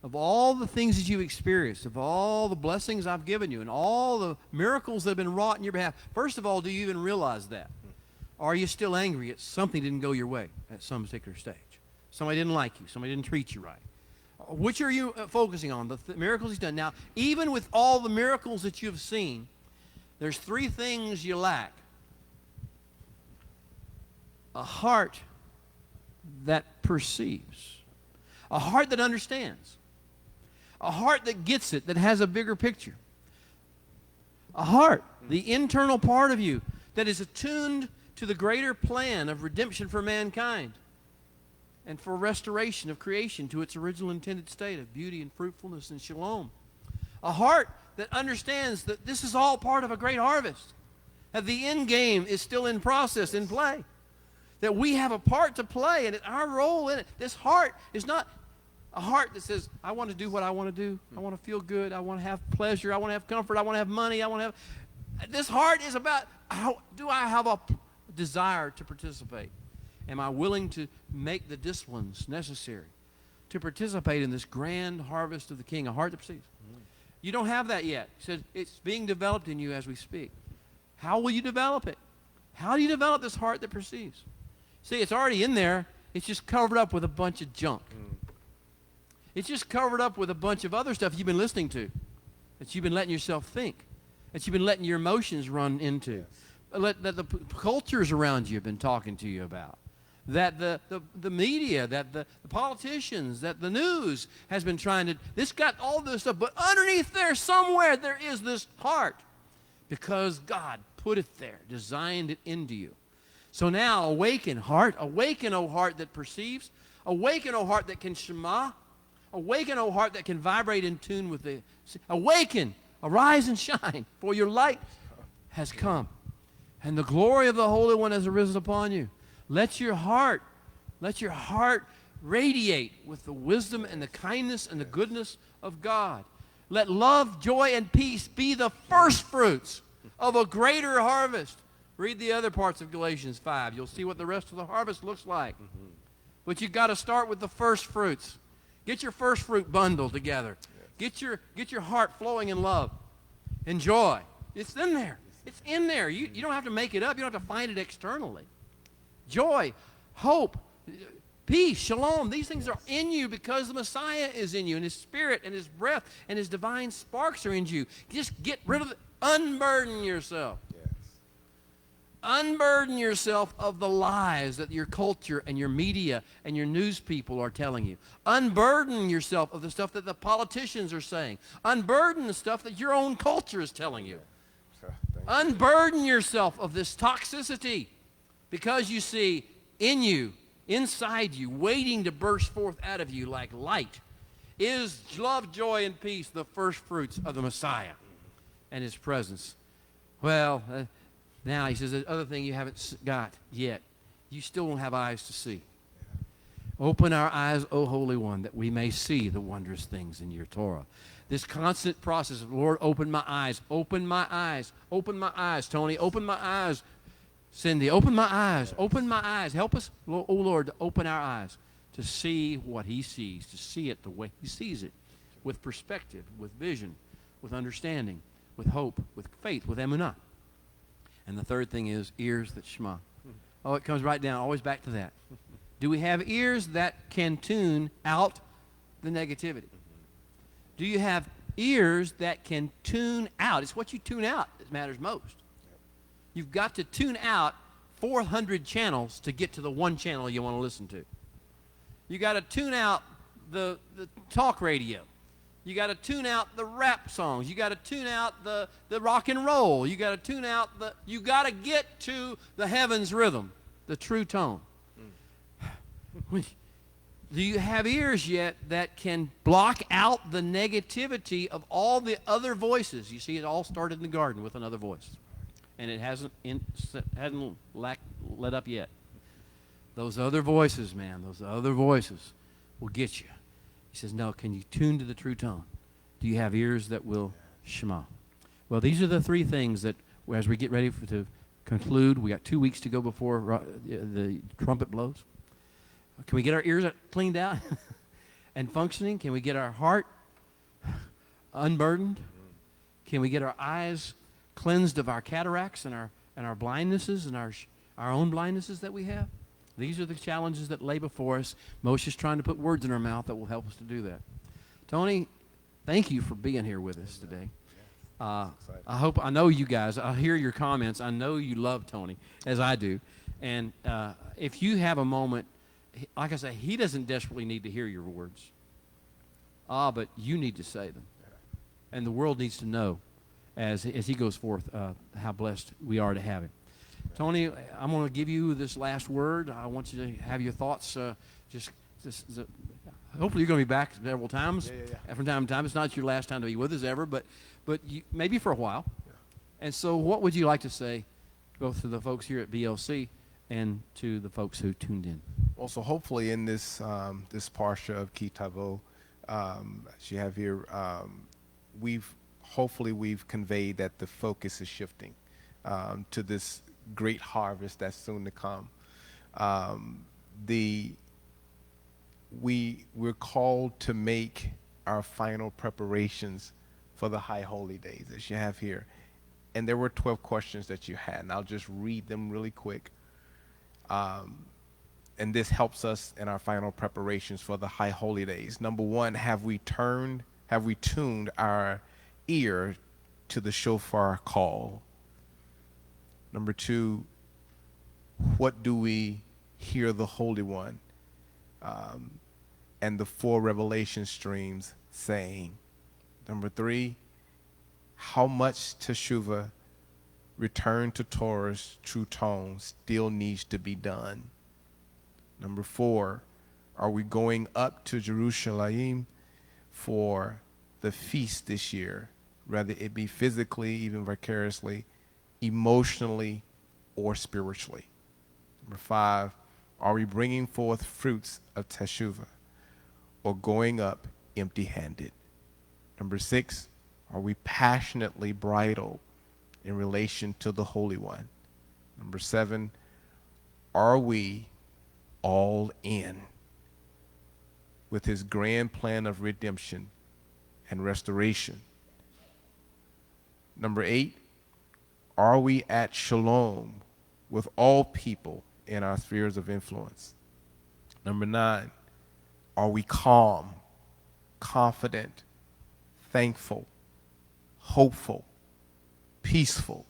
of all the things that you've experienced, of all the blessings I've given you, and all the miracles that have been wrought in your behalf, first of all, do you even realize that? Or are you still angry at something didn't go your way at some particular stage? Somebody didn't like you. Somebody didn't treat you right. Which are you focusing on? The miracles he's done. Now, even with all the miracles that you've seen, there's three things you lack. A heart that perceives. A heart that understands. A heart that gets it, that has a bigger picture. A heart, the internal part of you, that is attuned to the greater plan of redemption for mankind and for restoration of creation to its original intended state of beauty and fruitfulness and shalom. A heart that understands that this is all part of a great harvest, that the end game is still in process, in play, that we have a part to play and that our role in it. This heart is not a heart that says, I want to do what I want to do. I want to feel good. I want to have pleasure. I want to have comfort. I want to have money. I want to have... This heart is about, how do I have a desire to participate? Am I willing to make the disciplines necessary to participate in this grand harvest of the King? A heart that perceives. You don't have that yet. He said it's being developed in you as we speak. How will you develop it? How do you develop this heart that perceives? See, it's already in there. It's just covered up with a bunch of junk. It's just covered up with a bunch of other stuff you've been listening to, that you've been letting yourself think, that you've been letting your emotions run into, that the cultures around you have been talking to you about, that the media, that the politicians, that the news has been trying to, this got all this stuff, but underneath there somewhere there is this heart, because God put it there, designed it into you. So now awaken, heart, awaken, O heart that perceives, awaken, O heart that can shema, awaken, O heart that can vibrate in tune with the, awaken, arise and shine, for your light has come, and the glory of the Holy One has arisen upon you. Let your heart radiate with the wisdom and the kindness and the goodness of God. Let love, joy, and peace be the first fruits of a greater harvest. Read the other parts of Galatians 5. You'll see what the rest of the harvest looks like. But you've got to start with the first fruits. Get your first fruit bundle together. Get your heart flowing in love and joy. It's in there. It's in there. You don't have to make it up. You don't have to find it externally. Joy, hope, peace, shalom. These things are in you because the Messiah is in you, and His Spirit and His breath and His divine sparks are in you. Just get rid of it. Unburden yourself. Unburden yourself of the lies that your culture and your media and your news people are telling you. Unburden yourself of the stuff that the politicians are saying. Unburden the stuff that your own culture is telling you. Unburden yourself of this toxicity, because you see in you, inside you, waiting to burst forth out of you like light, is love, joy, and peace, the first fruits of the Messiah and His presence. Well, now he says the other thing you haven't got yet, you still don't have eyes to see. Open our eyes, O Holy One, that we may see the wondrous things in your Torah. This constant process of, Lord, open my eyes, open my eyes, open my eyes. Tony, open my eyes. Cindy, open my eyes, open my eyes. Help us, O Lord, to open our eyes to see what He sees, to see it the way He sees it, with perspective, with vision, with understanding, with hope, with faith, with emunah. And the third thing is ears that shema. Oh, it comes right down, always back to that. Do we have ears that can tune out the negativity? Do you have ears that can tune out? It's what you tune out that matters most. You've got to tune out 400 channels to get to the one channel you want to listen to. You got to tune out the talk radio. You got to tune out the rap songs. You got to tune out the rock and roll. You got to tune out you got to get to the heavens rhythm, the true tone. Do you have ears yet that can block out the negativity of all the other voices? You see, it all started in the garden with another voice, and it hasn't let up yet. Those other voices, man, those other voices will get you. He says, no, can you tune to the true tone? Do you have ears that will shema? Well, these are the three things that, as we get ready to conclude, we got 2 weeks to go before the trumpet blows. Can we get our ears cleaned out? and functioning? Can we get our heart unburdened? Can we get our eyes cleansed of our cataracts and our blindnesses and our own blindnesses that we have? These are the challenges that lay before us. Moshe's trying to put words in our mouth that will help us to do that. Tony, thank you for being here with us today. I know you guys, I hear your comments. I know you love Tony, as I do. And if you have a moment, like I say, he doesn't desperately need to hear your words. But you need to say them. And the world needs to know, as he goes forth, how blessed we are to have him. Tony, I'm going to give you this last word. I want you to have your thoughts. Hopefully you're going to be back several times. From time to time. It's not your last time to be with us ever, but maybe for a while. Yeah. And so what would you like to say, both to the folks here at BLC and to the folks who tuned in? Well, so hopefully in this parsha of KiTavo, as you have here, we've conveyed that the focus is shifting to this great harvest that's soon to come. We're called to make our final preparations for the high holy days, as you have here. And there were 12 questions that you had, and I'll just read them really quick. And this helps us in our final preparations for the high holy days. Number one, have we tuned our ear to the shofar call? Number two, what do we hear the Holy One and the 4 revelation streams saying? Number three, how much teshuvah, return to Torah's true tone, still needs to be done? Number 4, are we going up to Jerusalem for the feast this year, whether it be physically, even vicariously, emotionally, or spiritually? Number 5, are we bringing forth fruits of teshuvah or going up empty-handed? Number 6, are we passionately bridled in relation to the Holy One? Number 7, are we all in with his grand plan of redemption and restoration? Number 8, are we at shalom with all people in our spheres of influence? Number 9, are we calm, confident, thankful, hopeful, peaceful,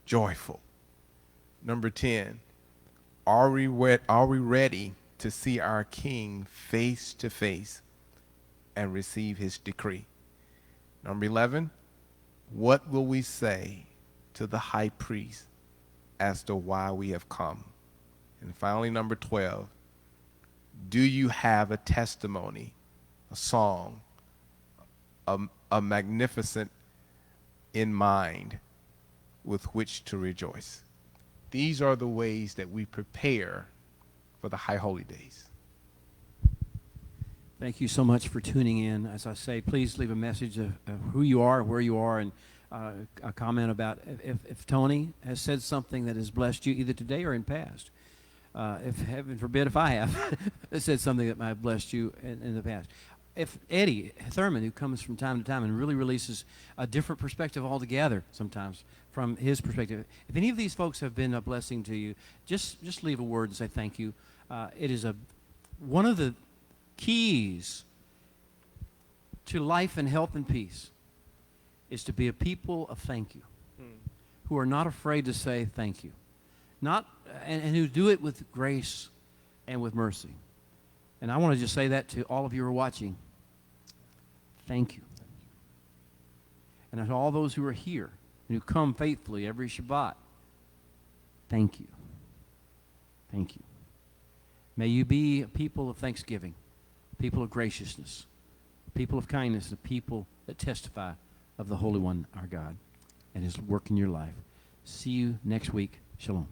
joyful? Number 10, are we ready to see our King face to face and receive his decree? Number 11, what will we say to the high priest as to why we have come? And finally, number 12, do you have a testimony, a song, a magnificent in mind with which to rejoice? These are the ways that we prepare for the high holy days. Thank you so much for tuning in. As I say, please leave a message of who you are, where you are, and a comment about if Tony has said something that has blessed you either today or in past. If heaven forbid if I have said something that might have blessed you in the past. If Eddie Thurman, who comes from time to time and really releases a different perspective altogether sometimes from his perspective, if any of these folks have been a blessing to you, just leave a word and say thank you. It is one of the keys to life and health and peace is to be a people of thank you, who are not afraid to say thank you, and who do it with grace and with mercy. And I want to just say that to all of you who are watching. Thank you. And to all those who are here and who come faithfully every Shabbat, thank you. Thank you. May you be a people of thanksgiving, a people of graciousness, a people of kindness, a people that testify of the Holy One, our God, and his work in your life. See you next week. Shalom.